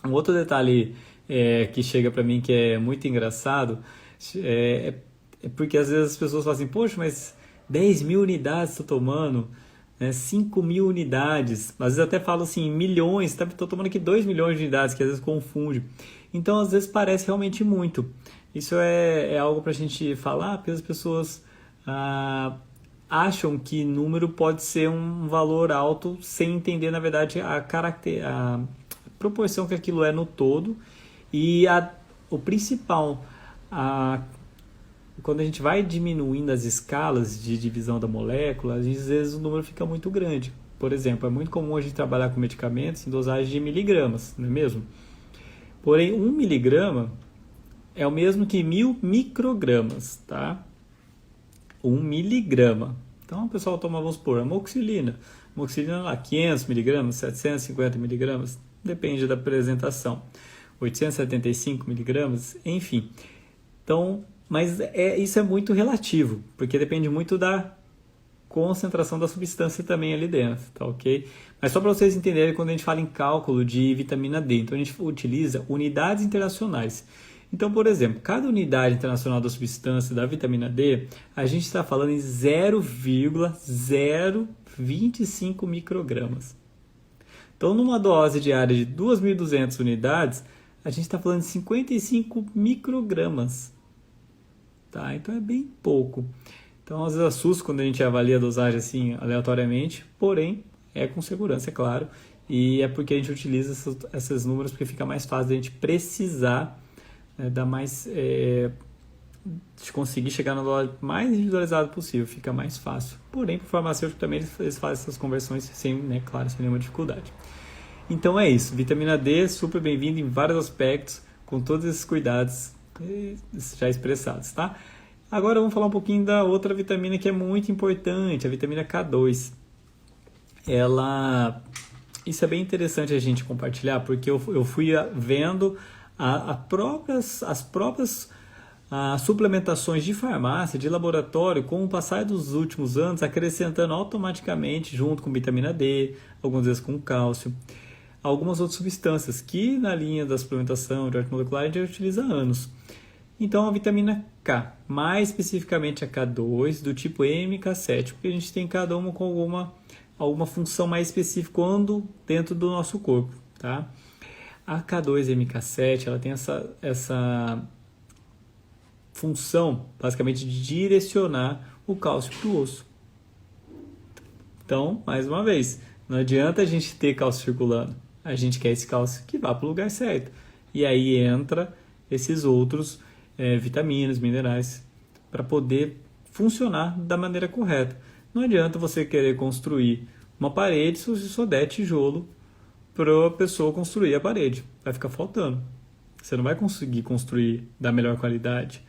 Um outro detalhe que chega para mim que é muito engraçado é porque às vezes as pessoas falam assim, poxa, mas 10.000 unidades estou tomando, né? 5.000 unidades, às vezes até falo assim, milhões, estou tomando aqui 2 milhões de unidades, que às vezes confunde. Então, às vezes parece realmente muito. Isso é algo para a gente falar, porque as pessoas acham que número pode ser um valor alto sem entender, na verdade, a proporção que aquilo é no todo. E o principal, quando a gente vai diminuindo as escalas de divisão da molécula, às vezes o número fica muito grande. Por exemplo, é muito comum a gente trabalhar com medicamentos em dosagem de miligramas, não é mesmo? Porém, 1 miligrama é o mesmo que 1.000 microgramas, tá? 1 miligrama. Então, o pessoal toma, vamos supor, amoxicilina. Amoxicilina lá, 500 miligramas, 750 miligramas, depende da apresentação. 875 miligramas, enfim. Então, mas isso é muito relativo, porque depende muito da concentração da substância também ali dentro, tá ok? Mas só para vocês entenderem, quando a gente fala em cálculo de vitamina D, então a gente utiliza unidades internacionais. Então, por exemplo, cada unidade internacional da substância da vitamina D, a gente está falando em 0,025 microgramas. Então, numa dose diária de 2.200 unidades, a gente está falando de 55 microgramas. Tá? Então, é bem pouco. Então, às vezes assusta quando a gente avalia a dosagem assim aleatoriamente, porém, é com segurança, é claro. E é porque a gente utiliza esses números porque fica mais fácil de a gente precisar dá mais de conseguir chegar no valor mais individualizado possível, fica mais fácil. Porém, para o farmacêutico também eles fazem essas conversões sem, claro, sem nenhuma dificuldade. Então é isso, vitamina D super bem-vinda em vários aspectos, com todos esses cuidados já expressados, tá? Agora vamos falar um pouquinho da outra vitamina que é muito importante, a vitamina K2. Isso é bem interessante a gente compartilhar, porque eu fui vendo as próprias suplementações de farmácia, de laboratório, com o passar dos últimos anos, acrescentando automaticamente, junto com vitamina D, algumas vezes com cálcio, algumas outras substâncias que na linha da suplementação de ordem molecular a gente já utiliza há anos. Então a vitamina K, mais especificamente a K2, do tipo MK7, porque a gente tem cada uma com alguma função mais específica dentro do nosso corpo, tá? A K2MK7 ela tem essa função, basicamente, de direcionar o cálcio para o osso. Então, mais uma vez, não adianta a gente ter cálcio circulando. A gente quer esse cálcio que vá para o lugar certo. E aí entra esses outros vitaminas, minerais, para poder funcionar da maneira correta. Não adianta você querer construir uma parede se você só der tijolo para a pessoa construir a parede. Vai ficar faltando. Você não vai conseguir construir da melhor qualidade,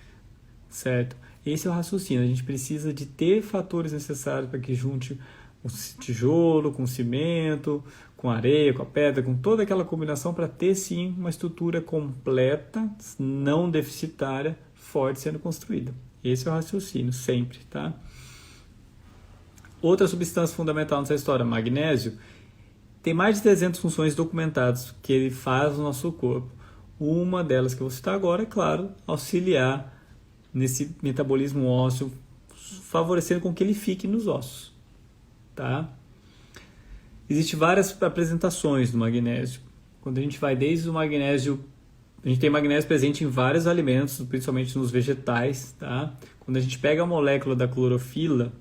certo? Esse é o raciocínio. A gente precisa de ter fatores necessários para que junte o tijolo com o cimento, com a areia, com a pedra, com toda aquela combinação para ter sim uma estrutura completa, não deficitária, forte sendo construída. Esse é o raciocínio, sempre, tá? Outra substância fundamental nessa história, magnésio, tem mais de 300 funções documentadas que ele faz no nosso corpo. Uma delas que eu vou citar agora é, claro, auxiliar nesse metabolismo ósseo, favorecendo com que ele fique nos ossos, tá? Existem várias apresentações do magnésio. Quando a gente vai desde o magnésio, a gente tem magnésio presente em vários alimentos, principalmente nos vegetais, tá? Quando a gente pega a molécula da clorofila,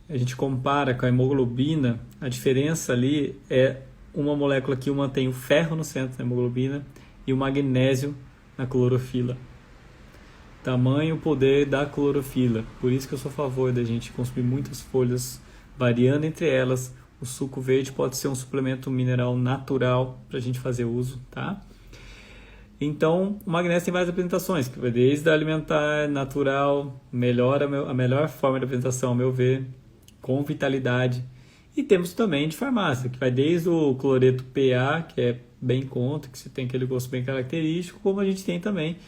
a gente compara com a hemoglobina, a diferença ali é uma molécula que uma tem o ferro no centro da hemoglobina e o magnésio na clorofila. Tamanho, poder da clorofila. Por isso que eu sou a favor da gente consumir muitas folhas, variando entre elas. O suco verde pode ser um suplemento mineral natural para a gente fazer uso, tá? Então, o magnésio tem várias apresentações, que vai desde a alimentar, natural, a melhor forma de apresentação, ao meu ver, com vitalidade. E temos também de farmácia, que vai desde o cloreto PA, que é bem contra, que você tem aquele gosto bem característico, como a gente tem também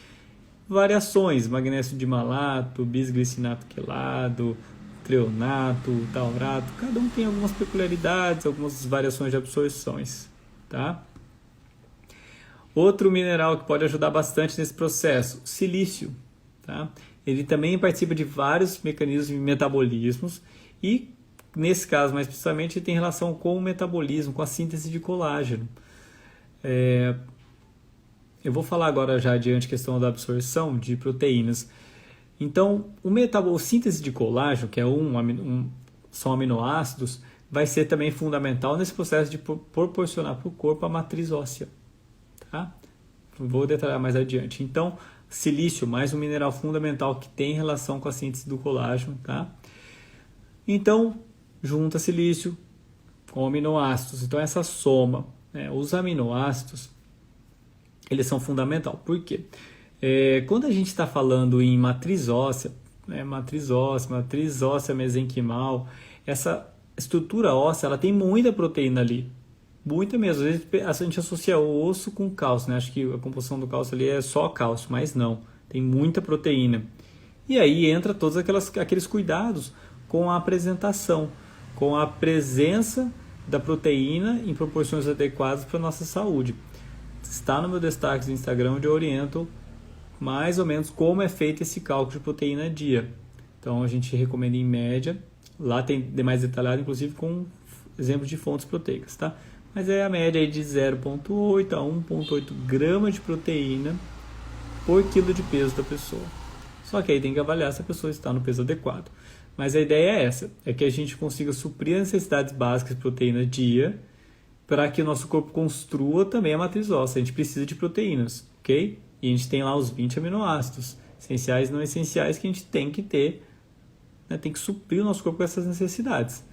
variações, magnésio de malato, bisglicinato quelado, treonato, taurato, cada um tem algumas peculiaridades, algumas variações de absorções, tá? Outro mineral que pode ajudar bastante nesse processo, silício, tá? Ele também participa de vários mecanismos de metabolismos e, nesse caso mais precisamente, ele tem relação com o metabolismo, com a síntese de colágeno. Eu vou falar agora já adiante a questão da absorção de proteínas. Então, a síntese de colágeno, que é são aminoácidos, vai ser também fundamental nesse processo de proporcionar para o corpo a matriz óssea. Tá? Vou detalhar mais adiante. Então, silício, mais um mineral fundamental que tem relação com a síntese do colágeno. Tá? Então, junta silício com aminoácidos. Então, essa soma, os aminoácidos, eles são fundamentais. Por quê? Quando a gente está falando em matriz óssea mesenquimal, essa estrutura óssea ela tem muita proteína ali. Muita mesmo. Às vezes a gente associa o osso com cálcio, né? Acho que a composição do cálcio ali é só cálcio, mas não. Tem muita proteína. E aí entra todos aqueles cuidados com a apresentação, com a presença da proteína em proporções adequadas para a nossa saúde. Está no meu destaque do Instagram, onde eu oriento mais ou menos como é feito esse cálculo de proteína dia. Então a gente recomenda em média, lá tem mais detalhado, inclusive com exemplos de fontes proteicas, tá? Mas é a média aí de 0,8 a 1,8 gramas de proteína por quilo de peso da pessoa. Só que aí tem que avaliar se a pessoa está no peso adequado. Mas a ideia é essa, é que a gente consiga suprir as necessidades básicas de proteína dia, para que o nosso corpo construa também a matriz óssea. A gente precisa de proteínas, ok? E a gente tem lá os 20 aminoácidos, essenciais e não essenciais, que a gente tem que ter, né? Tem que suprir o nosso corpo com essas necessidades.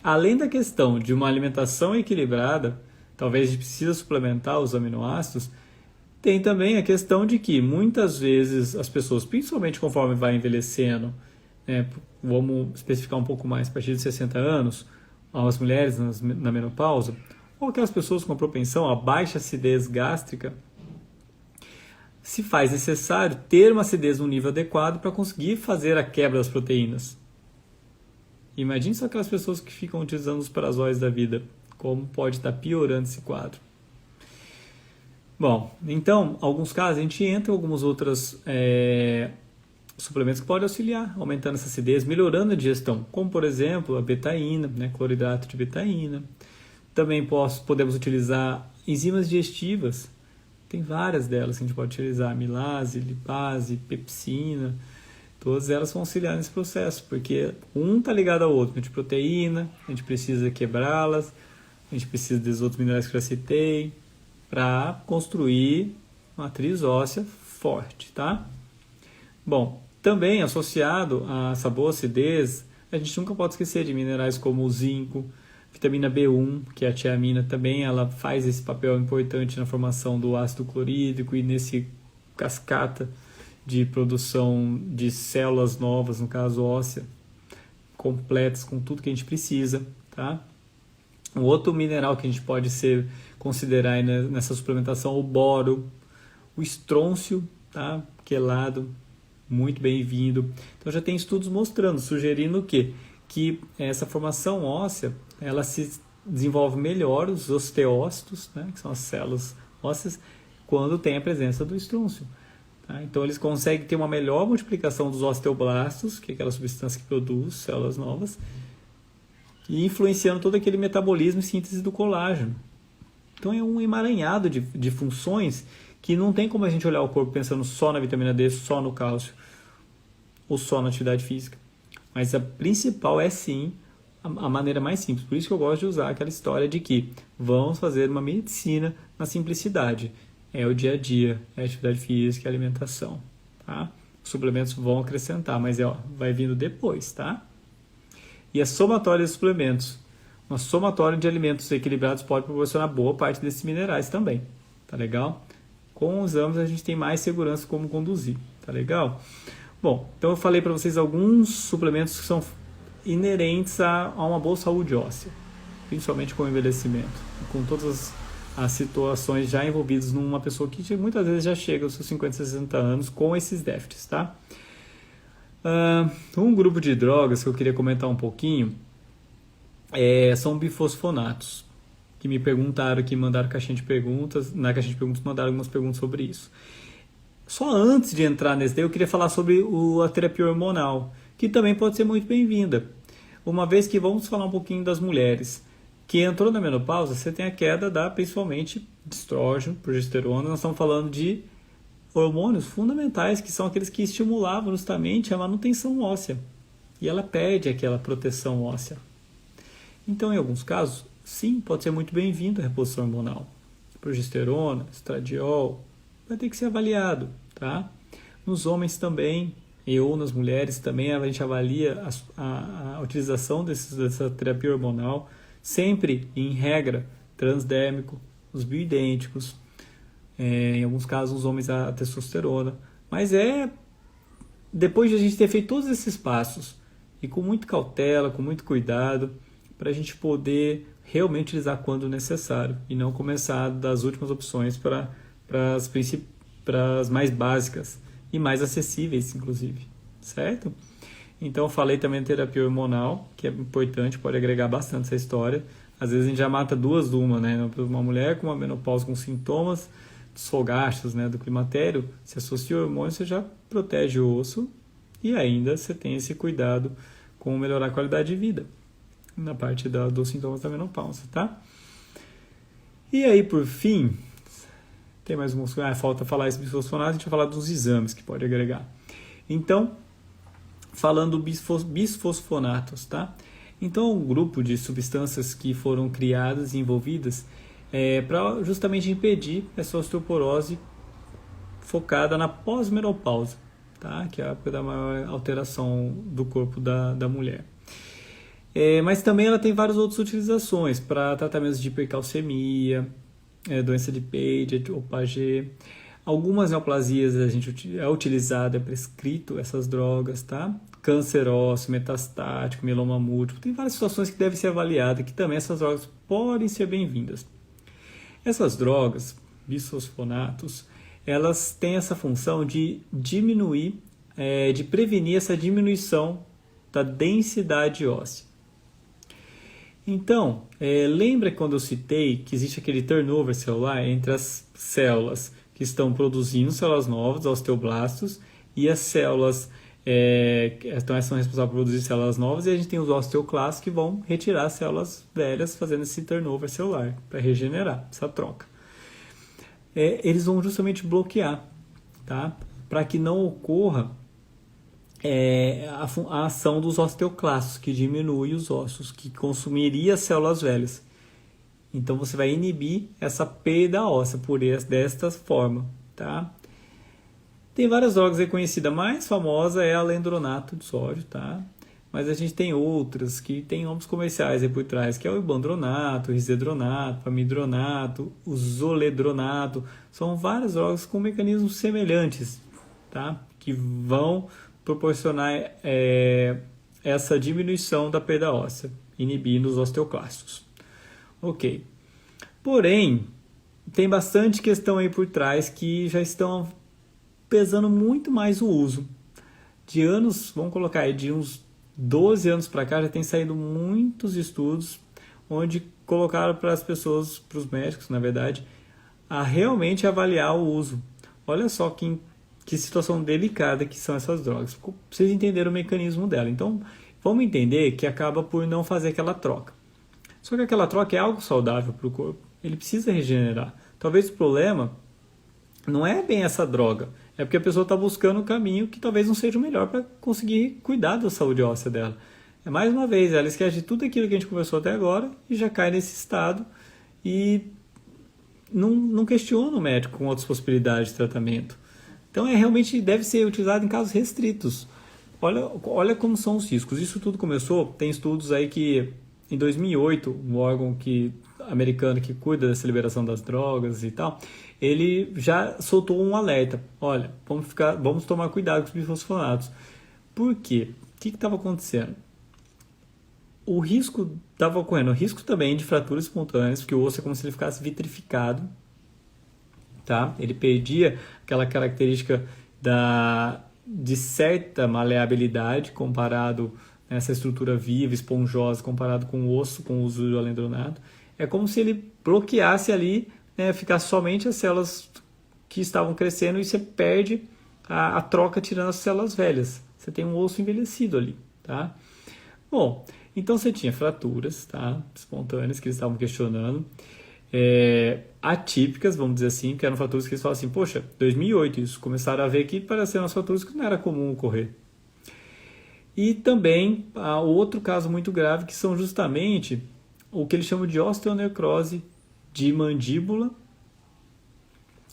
Além da questão de uma alimentação equilibrada, talvez a gente precisa suplementar os aminoácidos, tem também a questão de que muitas vezes as pessoas, principalmente conforme vai envelhecendo, vamos especificar um pouco mais, a partir de 60 anos, as mulheres na menopausa, ou aquelas pessoas com propensão a baixa acidez gástrica, se faz necessário ter uma acidez no nível adequado para conseguir fazer a quebra das proteínas. Imagine só aquelas pessoas que ficam utilizando os prazóis da vida, como pode estar piorando esse quadro. Bom, então, em alguns casos a gente entra em algumas outras suplementos que podem auxiliar, aumentando essa acidez, melhorando a digestão, como por exemplo a betaína, cloridrato de betaína. Também podemos utilizar enzimas digestivas, tem várias delas que a gente pode utilizar, amilase, lipase, pepsina, todas elas vão auxiliar nesse processo, porque um está ligado ao outro, de proteína, a gente precisa quebrá-las, a gente precisa dos outros minerais que eu já citei, para construir matriz óssea forte, tá? Bom, também associado a essa boa acidez, a gente nunca pode esquecer de minerais como o zinco, Vitamina B1, que é a tiamina, também ela faz esse papel importante na formação do ácido clorídrico e nesse cascata de produção de células novas, no caso óssea, completas com tudo que a gente precisa, tá? Um outro mineral que a gente pode considerar nessa suplementação, o boro, o estrôncio, tá? Quelado, muito bem-vindo. Então já tem estudos mostrando, sugerindo o quê? Que essa formação óssea, ela se desenvolve melhor, os osteócitos, né? Que são as células ósseas, quando tem a presença do estrôncio. Tá? Então eles conseguem ter uma melhor multiplicação dos osteoblastos, que é aquela substância que produz células novas, e influenciando todo aquele metabolismo e síntese do colágeno. Então é um emaranhado de funções que não tem como a gente olhar o corpo pensando só na vitamina D, só no cálcio, ou só na atividade física. Mas a principal é sim a maneira mais simples. Por isso que eu gosto de usar aquela história de que vamos fazer uma medicina na simplicidade. É o dia a dia, é a atividade física, é a alimentação. Tá? Os suplementos vão acrescentar, mas vai vindo depois, tá? E a somatória de suplementos. Uma somatória de alimentos equilibrados pode proporcionar boa parte desses minerais também. Tá legal? Com os exames a gente tem mais segurança como conduzir. Tá legal? Bom, então eu falei para vocês alguns suplementos que são inerentes a uma boa saúde óssea. Principalmente com o envelhecimento. Com todas as situações já envolvidas numa pessoa que muitas vezes já chega aos seus 50, 60 anos com esses déficits, tá? Um grupo de drogas que eu queria comentar um pouquinho são bifosfonatos, que me perguntaram, que mandaram caixinha de perguntas, na caixinha de perguntas mandaram algumas perguntas sobre isso. Só antes de entrar nesse daí, eu queria falar sobre a terapia hormonal, que também pode ser muito bem-vinda. Uma vez que vamos falar um pouquinho das mulheres, que entrou na menopausa, você tem a queda principalmente de estrógeno, progesterona, nós estamos falando de hormônios fundamentais, que são aqueles que estimulavam justamente a manutenção óssea. E ela perde aquela proteção óssea. Então, em alguns casos, sim, pode ser muito bem-vindo a reposição hormonal. Progesterona, estradiol, vai ter que ser avaliado, tá? Nos homens também, ou nas mulheres também, a gente avalia a utilização dessa terapia hormonal, sempre em regra, transdérmico, os bioidênticos, em alguns casos os homens a testosterona, mas depois de a gente ter feito todos esses passos, e com muita cautela, com muito cuidado, para a gente poder realmente utilizar quando necessário, e não começar das últimas opções para as mais básicas, e mais acessíveis, inclusive, certo? Então eu falei também da terapia hormonal, que é importante, pode agregar bastante essa história. Às vezes a gente já mata duas de uma, né? Uma mulher com uma menopausa com sintomas desfogásticos, né, do climatério, se associa ao hormônio, você já protege o osso e ainda você tem esse cuidado com melhorar a qualidade de vida na parte dos sintomas da menopausa, tá? E aí, por fim, tem mais um... falta falar esse bisfosfonato, a gente vai falar dos exames que pode agregar. Então, falando bisfosfonatos, tá? Então, um grupo de substâncias que foram criadas e envolvidas para justamente impedir essa osteoporose focada na pós-menopausa, tá? Que é a época da maior alteração do corpo da mulher. Mas também ela tem várias outras utilizações para tratamentos de hipercalcemia, doença de Paget ou Paget. Algumas neoplasias a gente é utilizado, é prescrito essas drogas, tá? Câncer ósseo, metastático, mieloma múltiplo, tem várias situações que devem ser avaliadas, que também essas drogas podem ser bem-vindas. Essas drogas, bisfosfonatos, elas têm essa função de diminuir, de prevenir essa diminuição da densidade óssea. Então, lembra quando eu citei que existe aquele turnover celular entre as células que estão produzindo células novas, osteoblastos, e as células então são responsáveis por produzir células novas, e a gente tem os osteoclastos que vão retirar as células velhas, fazendo esse turnover celular, para regenerar essa troca. Eles vão justamente bloquear, tá? Para que não ocorra a ação dos osteoclastos, que diminui os ossos, que consumiria as células velhas. Então você vai inibir essa perda óssea desta forma, tá? Tem várias drogas reconhecidas, a mais famosa é a lendronato de sódio, tá? mas a gente tem outras que têm nomes comerciais aí por trás, que é o ibandronato, o risedronato, o amidronato, o zoledronato. São várias drogas com mecanismos semelhantes, tá? Que vão proporcionar essa diminuição da perda óssea, inibindo os osteoclastos. Ok. Porém, tem bastante questão aí por trás que já estão pesando muito mais o uso. De anos, vamos colocar aí, de uns 12 anos para cá, já tem saído muitos estudos onde colocaram para as pessoas, para os médicos, na verdade, a realmente avaliar o uso. Olha só que situação delicada que são essas drogas. Vocês entenderam o mecanismo dela. Então, vamos entender que acaba por não fazer aquela troca. Só que aquela troca é algo saudável para o corpo. Ele precisa regenerar. Talvez o problema não é bem essa droga. É porque a pessoa está buscando um caminho que talvez não seja o melhor para conseguir cuidar da saúde óssea dela. Mais uma vez, ela esquece de tudo aquilo que a gente conversou até agora e já cai nesse estado e não questiona o médico com outras possibilidades de tratamento. Então, realmente deve ser utilizado em casos restritos. Olha como são os riscos. Isso tudo começou, tem estudos aí que em 2008, um órgão americano que cuida dessa liberação das drogas e tal, ele já soltou um alerta. Olha, vamos tomar cuidado com os bifosfonatos. Por quê? O que estava acontecendo? O risco estava ocorrendo, o risco também de fraturas espontâneas, porque o osso é como se ele ficasse vitrificado, tá? Ele perdia aquela característica de certa maleabilidade comparado a essa estrutura viva, esponjosa, comparado com o osso, com o uso do alendronato. É como se ele bloqueasse ali, né, ficasse somente as células que estavam crescendo e você perde a troca tirando as células velhas. Você tem um osso envelhecido ali, tá? Bom, então você tinha fraturas, tá, espontâneas que eles estavam questionando, atípicas, vamos dizer assim, que eram fraturas que eles falavam assim, poxa, 2008 isso, começaram a ver que pareciam umas fraturas que não era comum ocorrer. E também há outro caso muito grave que são justamente o que eles chamam de osteonecrose de mandíbula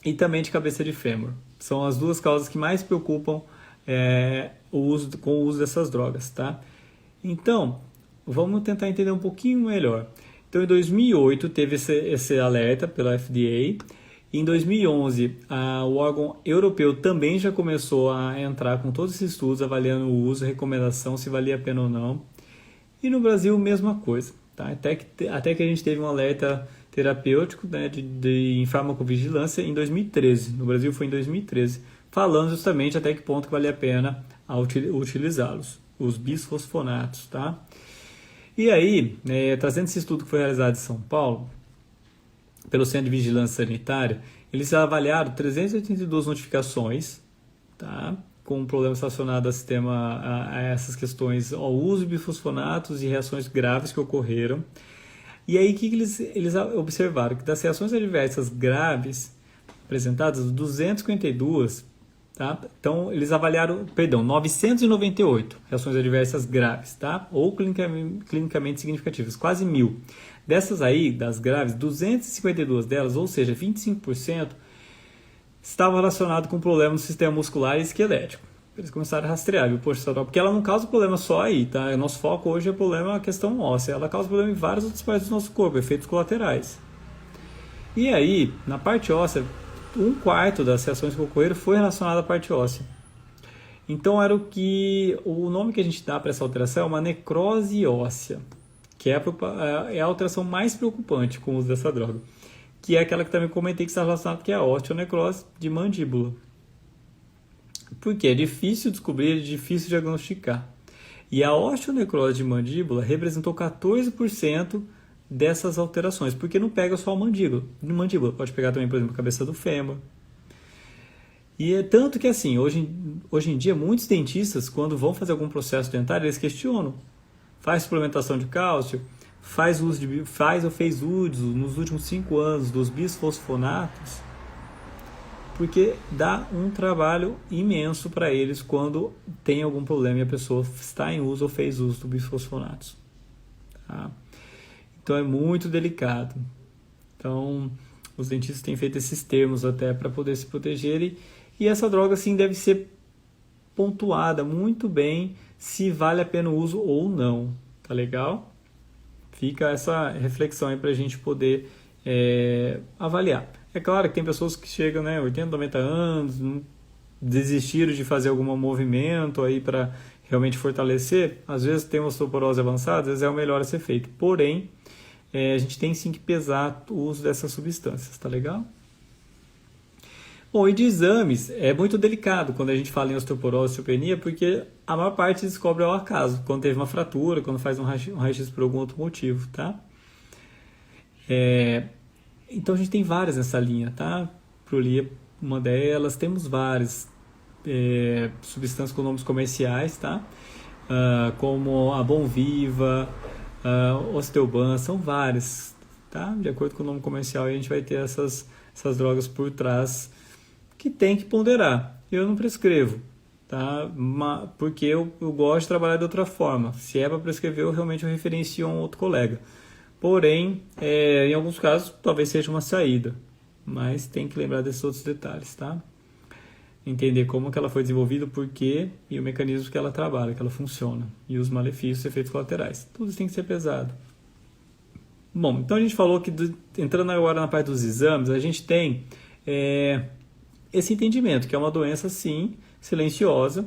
e também de cabeça de fêmur. São as duas causas que mais preocupam com o uso dessas drogas, tá? Então, vamos tentar entender um pouquinho melhor. Então, em 2008 teve esse alerta pela FDA. Em 2011, o órgão europeu também já começou a entrar com todos esses estudos, avaliando o uso, recomendação, se valia a pena ou não. E no Brasil, mesma coisa. Tá? Até que a gente teve um alerta terapêutico, né, em farmacovigilância em 2013. No Brasil foi em 2013, falando justamente até que ponto que valia a pena utilizá-los, os bisfosfonatos. Tá? E aí, trazendo esse estudo que foi realizado em São Paulo, pelo Centro de Vigilância Sanitária, eles avaliaram 382 notificações, tá? Com problemas relacionados a essas questões ao uso de bifosfonatos e reações graves que ocorreram. E aí, o que eles observaram? Que das reações adversas graves apresentadas, 252, tá? Então, eles avaliaram, 998 reações adversas graves, tá? Ou clinicamente significativas, quase 1.000. Dessas aí, das graves, 252 delas, ou seja, 25%, estavam relacionadas com problemas no sistema muscular e esquelético. Eles começaram a rastrear, viu? Poxa, porque ela não causa problema só aí, tá? O nosso foco hoje é problema a questão óssea. Ela causa problema em várias outras partes do nosso corpo, efeitos colaterais. E aí, na parte óssea, 1/4 das reações que ocorreram foi relacionada à parte óssea. Então, o nome que a gente dá para essa alteração é uma necrose óssea, que é a alteração mais preocupante com o uso dessa droga, que é aquela que também comentei que está relacionada, que é a osteonecrose de mandíbula. Porque é difícil descobrir, é difícil diagnosticar. E a osteonecrose de mandíbula representou 14% dessas alterações, porque não pega só a mandíbula, pode pegar também, por exemplo, a cabeça do fêmur. E é tanto que assim, hoje em dia, muitos dentistas, quando vão fazer algum processo dentário, eles questionam. Faz suplementação de cálcio, fez uso nos últimos 5 anos dos bisfosfonatos, porque dá um trabalho imenso para eles quando tem algum problema e a pessoa está em uso ou fez uso do bisfosfonatos. Tá? Então é muito delicado. Então os dentistas têm feito esses termos até para poder se protegerem, e essa droga sim deve ser pontuada muito bem se vale a pena o uso ou não, tá legal? Fica essa reflexão aí para a gente poder avaliar. É claro que tem pessoas que chegam, né, 80, 90 anos, não desistiram de fazer algum movimento aí para realmente fortalecer. Às vezes tem osteoporose avançada, às vezes é o melhor a ser feito. Porém, a gente tem sim que pesar o uso dessas substâncias, tá legal? Bom, e de exames, é muito delicado quando a gente fala em osteoporose, osteopenia, porque a maior parte descobre ao acaso, quando teve uma fratura, quando faz um raio-x por algum outro motivo, tá? Então a gente tem várias nessa linha, tá? Prolia, uma delas, temos várias substâncias com nomes comerciais, tá? Como a Bonviva, Osteoban, são várias, tá? De acordo com o nome comercial, a gente vai ter essas drogas por trás que tem que ponderar. Eu não prescrevo, tá? Porque eu gosto de trabalhar de outra forma. Se é para prescrever, eu realmente referencio a um outro colega. Porém, em alguns casos, talvez seja uma saída, mas tem que lembrar desses outros detalhes, tá? Entender como que ela foi desenvolvida, o porquê e o mecanismo que ela trabalha, que ela funciona, e os malefícios e efeitos colaterais. Tudo isso tem que ser pesado. Bom, então a gente falou que, entrando agora na parte dos exames, a gente tem esse entendimento, que é uma doença, sim, silenciosa.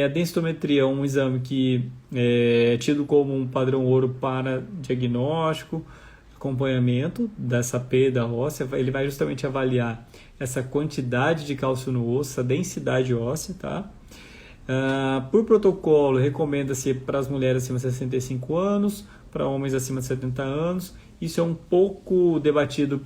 A densitometria é um exame que é tido como um padrão ouro para diagnóstico, acompanhamento dessa perda óssea. Ele vai justamente avaliar essa quantidade de cálcio no osso, essa densidade óssea, tá? Por protocolo, recomenda-se para as mulheres acima de 65 anos, para homens acima de 70 anos. Isso é um pouco debatido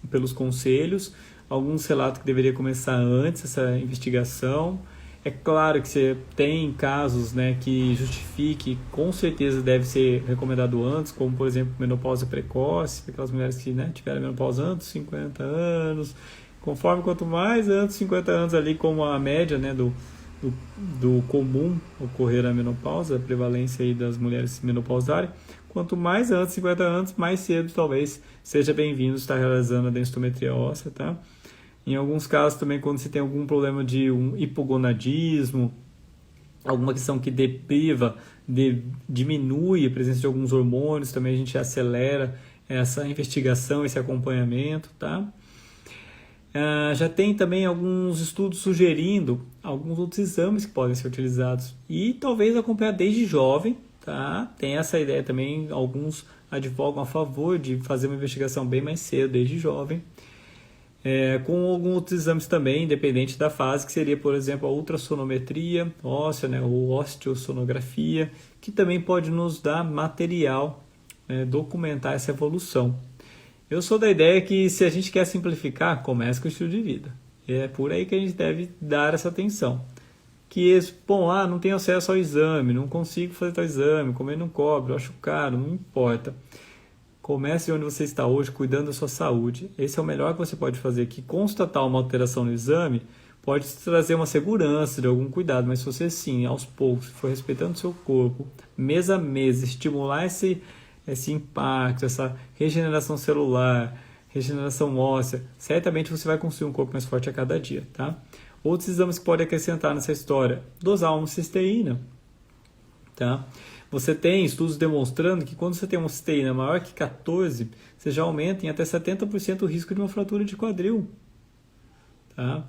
pelos conselhos. Alguns relatam que deveria começar antes essa investigação. É claro que você tem casos, né, que justifique, com certeza deve ser recomendado antes, como por exemplo menopausa precoce, aquelas mulheres que, né, tiveram menopausa antes dos 50 anos. Conforme quanto mais antes dos 50 anos ali, como a média, né, do comum ocorrer a menopausa, a prevalência aí das mulheres menopausarem, quanto mais antes de 50 anos, mais cedo talvez seja bem-vindo estar realizando a densitometria óssea, tá? Em alguns casos também, quando você tem algum problema de um hipogonadismo, alguma questão que depriva, diminui a presença de alguns hormônios, também a gente acelera essa investigação, esse acompanhamento, tá? Já tem também alguns estudos sugerindo alguns outros exames que podem ser utilizados e talvez acompanhar desde jovem, tá? Tem essa ideia também, alguns advogam a favor de fazer uma investigação bem mais cedo, desde jovem. Com alguns outros exames também, independente da fase, que seria, por exemplo, a ultrassonometria óssea, né, ou osteossonografia, que também pode nos dar material, documentar essa evolução. Eu sou da ideia que, se a gente quer simplificar, comece com o estilo de vida. É por aí que a gente deve dar essa atenção. Não tenho acesso ao exame, não consigo fazer tal exame, como ele não cobre, eu acho caro, não importa. Comece onde você está hoje, cuidando da sua saúde. Esse é o melhor que você pode fazer, que constatar uma alteração no exame pode te trazer uma segurança de algum cuidado, mas se você sim, aos poucos, for respeitando o seu corpo, mês a mês, estimular esse impacto, essa regeneração celular, regeneração óssea, certamente você vai construir um corpo mais forte a cada dia, tá? Outros exames que podem acrescentar nessa história, dosar a homocisteína, tá? Você tem estudos demonstrando que quando você tem uma cisteína maior que 14, você já aumenta em até 70% o risco de uma fratura de quadril. Tá?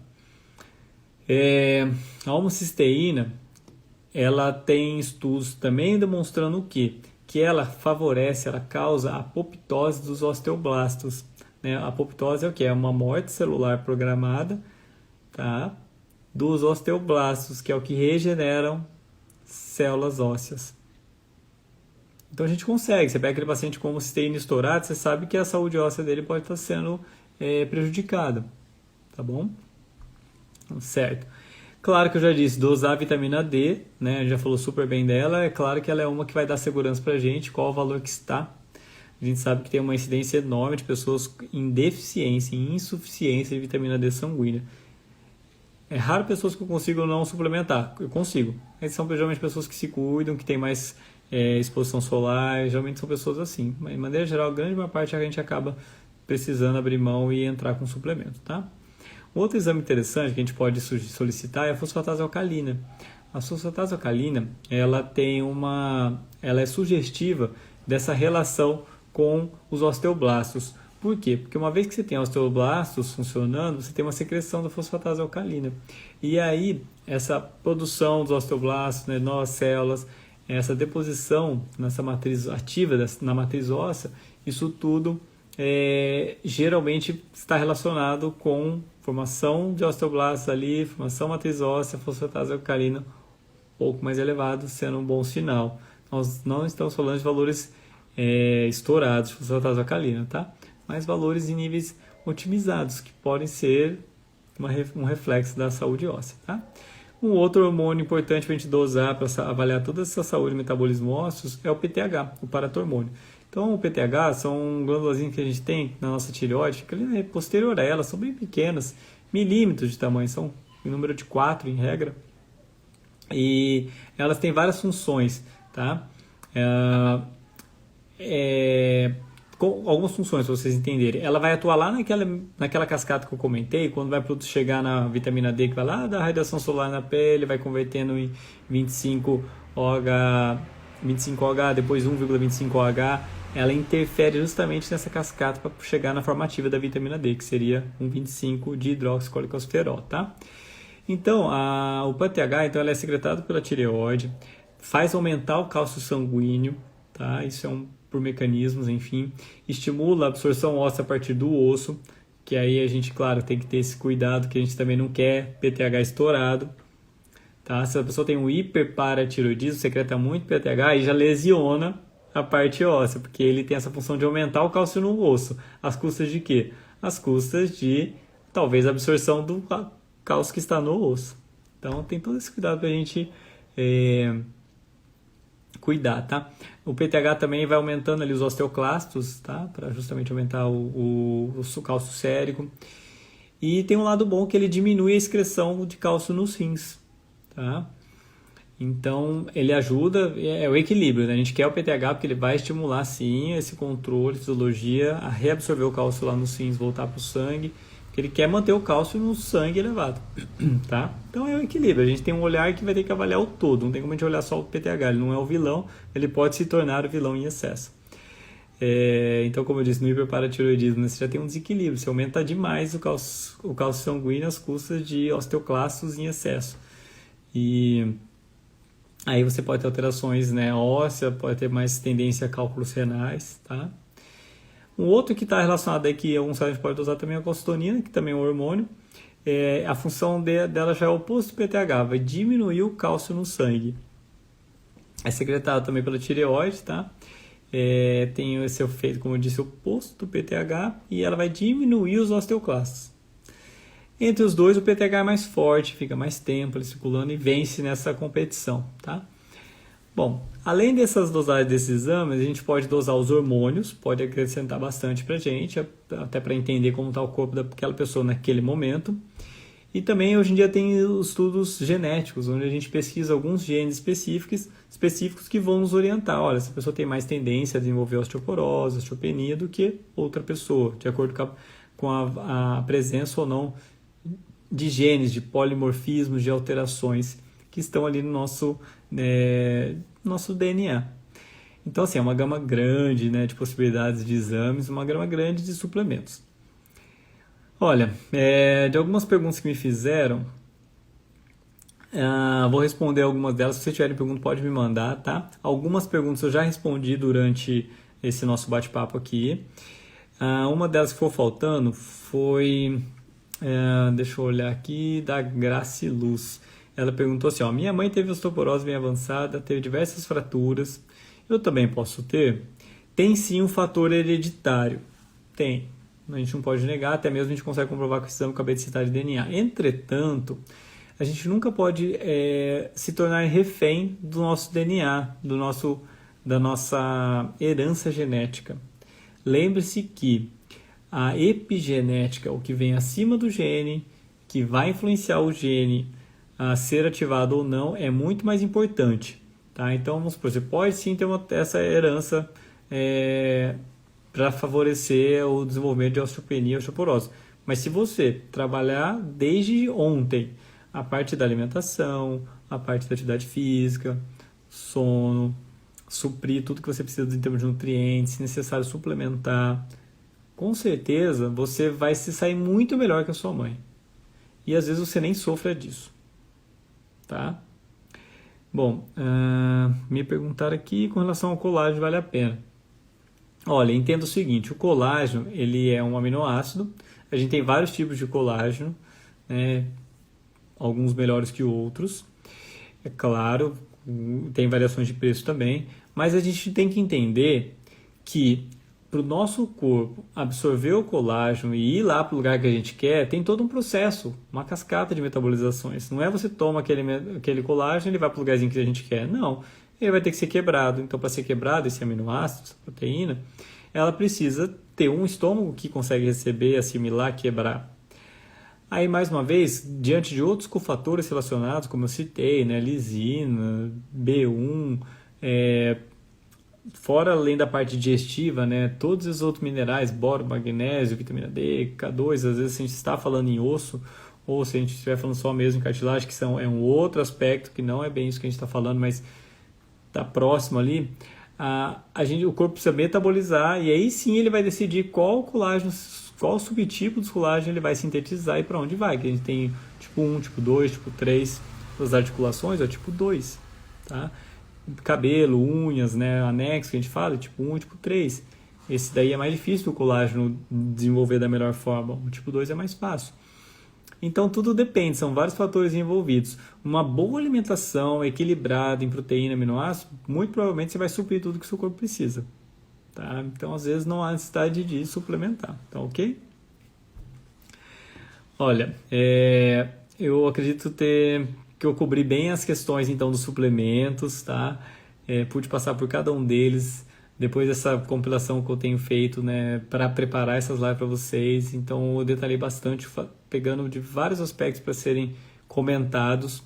A homocisteína, ela tem estudos também demonstrando o quê? Que ela favorece, ela causa a apoptose dos osteoblastos. Né? A apoptose é o quê? É uma morte celular programada, tá? Dos osteoblastos, que é o que regeneram células ósseas. Então a gente consegue, você pega aquele paciente com cisteína estourada, você sabe que a saúde óssea dele pode estar sendo prejudicada, tá bom? Certo. Claro que eu já disse, dosar a vitamina D, né? A gente já falou super bem dela, é claro que ela é uma que vai dar segurança pra gente, qual o valor que está. A gente sabe que tem uma incidência enorme de pessoas em deficiência, em insuficiência de vitamina D sanguínea. É raro pessoas que eu consigo não suplementar, eu consigo. Mas são geralmente pessoas que se cuidam, que têm mais exposição solar, geralmente são pessoas assim. Mas, de maneira geral, a grande maior parte a gente acaba precisando abrir mão e entrar com suplemento, tá? Outro exame interessante que a gente pode solicitar é a fosfatase alcalina. A fosfatase alcalina, ela é sugestiva dessa relação com os osteoblastos. Por quê? Porque uma vez que você tem osteoblastos funcionando, você tem uma secreção da fosfatase alcalina. E aí, essa produção dos osteoblastos, né, novas células, essa deposição nessa matriz ativa, na matriz óssea, isso tudo geralmente está relacionado com formação de osteoblastos ali, formação matriz óssea, fosfatase alcalina um pouco mais elevado, sendo um bom sinal. Nós não estamos falando de valores estourados de fosfatase alcalina, tá? Mas valores em níveis otimizados, que podem ser um reflexo da saúde óssea, tá? Um outro hormônio importante para a gente dosar para avaliar toda essa saúde e metabolismo ósseos é o PTH, o paratormônio. Então, o PTH são glândulas que a gente tem na nossa tireoide, fica ali posterior a ela, são bem pequenas, milímetros de tamanho, são em número de 4 em regra, e elas têm várias funções, tá? Com algumas funções, para vocês entenderem. Ela vai atuar lá naquela cascata que eu comentei, quando vai chegar na vitamina D, que vai lá da radiação solar na pele, vai convertendo em 25OH, depois 1,25OH, ela interfere justamente nessa cascata para chegar na forma ativa da vitamina D, que seria 1,25 de hidroxicolecosterol, tá? Então, o PTH, então, ela é secretado pela tireoide, faz aumentar o cálcio sanguíneo, tá? Isso é por mecanismos, enfim, estimula a absorção óssea a partir do osso, que aí a gente, claro, tem que ter esse cuidado, que a gente também não quer PTH estourado, tá? Se a pessoa tem um hiperparatiroidismo, secreta muito PTH, aí já lesiona a parte óssea, porque ele tem essa função de aumentar o cálcio no osso. Às custas de quê? Às custas de, talvez, a absorção do cálcio que está no osso. Então, tem todo esse cuidado para a gente cuidar, tá? O PTH também vai aumentando ali os osteoclastos, tá? Para justamente aumentar o cálcio sérico. E tem um lado bom que ele diminui a excreção de cálcio nos rins, tá? Então, ele ajuda, é o equilíbrio, né? A gente quer o PTH porque ele vai estimular, sim, esse controle, fisiologia, a reabsorver o cálcio lá nos rins, voltar para o sangue, porque ele quer manter o cálcio no sangue elevado, tá? Então, é o equilíbrio. A gente tem um olhar que vai ter que avaliar o todo, não tem como a gente olhar só o PTH, ele não é o vilão, ele pode se tornar o vilão em excesso. Então, como eu disse, no hiperparatiroidismo, né, você já tem um desequilíbrio, você aumenta demais o cálcio sanguíneo às custas de osteoclastos em excesso. E aí você pode ter alterações, né, ósseas, pode ter mais tendência a cálculos renais, tá? Um outro que está relacionado aí, que alguns a gente pode usar também é a calcitonina, que também é um hormônio. A função dela já é o oposto do PTH, vai diminuir o cálcio no sangue. É secretado também pela tireoide, tá? Tem esse efeito, como eu disse, oposto do PTH, e ela vai diminuir os osteoclastos. Entre os dois, o PTH é mais forte, fica mais tempo ali circulando e vence nessa competição, tá? Bom, além dessas dosagens desses exames, a gente pode dosar os hormônios, pode acrescentar bastante pra gente, até para entender como está o corpo daquela pessoa naquele momento. E também, hoje em dia, tem os estudos genéticos, onde a gente pesquisa alguns genes específicos que vão nos orientar. Olha, essa pessoa tem mais tendência a desenvolver osteoporose, osteopenia do que outra pessoa, de acordo com a presença ou não de genes, de polimorfismos, de alterações que estão ali no nosso DNA. Então, assim, é uma gama grande, né, de possibilidades de exames, uma gama grande de suplementos. Olha, de algumas perguntas que me fizeram, vou responder algumas delas. Se vocês tiverem perguntas, pode me mandar, tá? Algumas perguntas eu já respondi durante esse nosso bate-papo aqui. Uma delas que ficou faltando foi... deixa eu olhar aqui, da Graciluz. Ela perguntou assim, minha mãe teve osteoporose bem avançada, teve diversas fraturas, eu também posso ter? Tem sim um fator hereditário, tem, a gente não pode negar, até mesmo a gente consegue comprovar com o exame que eu acabei de citar de DNA. Entretanto, a gente nunca pode se tornar refém do nosso DNA, da nossa herança genética. Lembre-se que a epigenética, o que vem acima do gene, que vai influenciar o gene a ser ativado ou não, é muito mais importante, tá? Então, vamos supor, você pode sim ter essa herança para favorecer o desenvolvimento de osteopenia e osteoporose, mas se você trabalhar desde ontem a parte da alimentação, a parte da atividade física, sono, suprir tudo que você precisa em termos de nutrientes, se necessário suplementar. Com certeza você vai se sair muito melhor que a sua mãe. E às vezes você nem sofre disso, tá? Bom, me perguntaram aqui com relação ao colágeno, vale a pena. Olha, entenda o seguinte, o colágeno, ele é um aminoácido, a gente tem vários tipos de colágeno, né? Alguns melhores que outros, é claro, tem variações de preço também, mas a gente tem que entender que para o nosso corpo absorver o colágeno e ir lá para o lugar que a gente quer, tem todo um processo, uma cascata de metabolizações. Não é você toma aquele colágeno e ele vai para o lugarzinho que a gente quer. Não, ele vai ter que ser quebrado. Então, para ser quebrado, esse aminoácido, essa proteína, ela precisa ter um estômago que consegue receber, assimilar, quebrar. Aí, mais uma vez, diante de outros cofatores relacionados, como eu citei, né, lisina, B1, fora além da parte digestiva, né, todos os outros minerais, boro, magnésio, vitamina D, K2, às vezes a gente está falando em osso, ou se a gente estiver falando só mesmo em cartilagem, que é um outro aspecto, que não é bem isso que a gente está falando, mas está próximo ali, o corpo precisa metabolizar, e aí sim ele vai decidir qual colágeno, qual subtipo dos colágenos ele vai sintetizar e para onde vai, que a gente tem tipo 1, tipo 2, tipo 3, das articulações é o tipo 2, tá? Cabelo, unhas, né, anexo que a gente fala, tipo 1 e tipo 3. Esse daí é mais difícil o colágeno desenvolver da melhor forma, o tipo 2 é mais fácil. Então tudo depende, são vários fatores envolvidos. Uma boa alimentação equilibrada em proteína e aminoácido, muito provavelmente você vai suprir tudo que o seu corpo precisa. Tá? Então às vezes não há necessidade de suplementar, tá ok? Olha, eu acredito que eu cobri bem as questões então dos suplementos, tá? Pude passar por cada um deles depois dessa compilação que eu tenho feito, né, para preparar essas lives para vocês. Então eu detalhei bastante, pegando de vários aspectos para serem comentados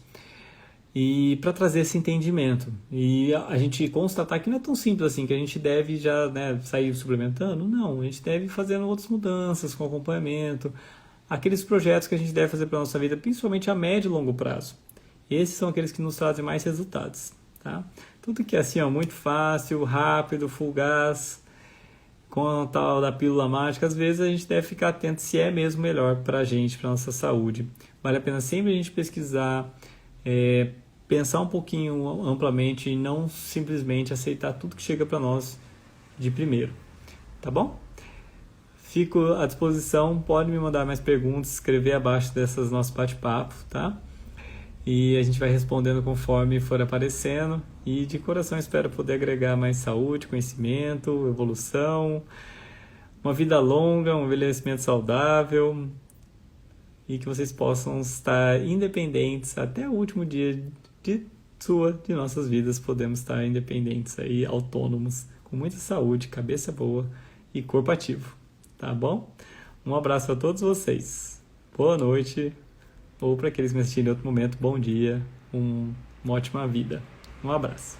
e para trazer esse entendimento. E a gente constatar que não é tão simples assim, que a gente deve já, né, sair suplementando. Não, a gente deve ir fazendo outras mudanças com acompanhamento, aqueles projetos que a gente deve fazer para a nossa vida, principalmente a médio e longo prazo. Esses são aqueles que nos trazem mais resultados, tá? Tudo que é assim, ó, muito fácil, rápido, fugaz, com a tal da pílula mágica, às vezes a gente deve ficar atento se é mesmo melhor para a gente, para a nossa saúde. Vale a pena sempre a gente pesquisar, pensar um pouquinho amplamente e não simplesmente aceitar tudo que chega para nós de primeiro, tá bom? Fico à disposição, pode me mandar mais perguntas, escrever abaixo dessas nossos bate-papo, tá? E a gente vai respondendo conforme for aparecendo e de coração espero poder agregar mais saúde, conhecimento, evolução, uma vida longa, um envelhecimento saudável e que vocês possam estar independentes até o último dia de nossas vidas, podemos estar independentes aí, autônomos, com muita saúde, cabeça boa e corpo ativo, tá bom? Um abraço a todos vocês, boa noite, ou para aqueles que me assistirem em outro momento, bom dia, uma ótima vida. Um abraço.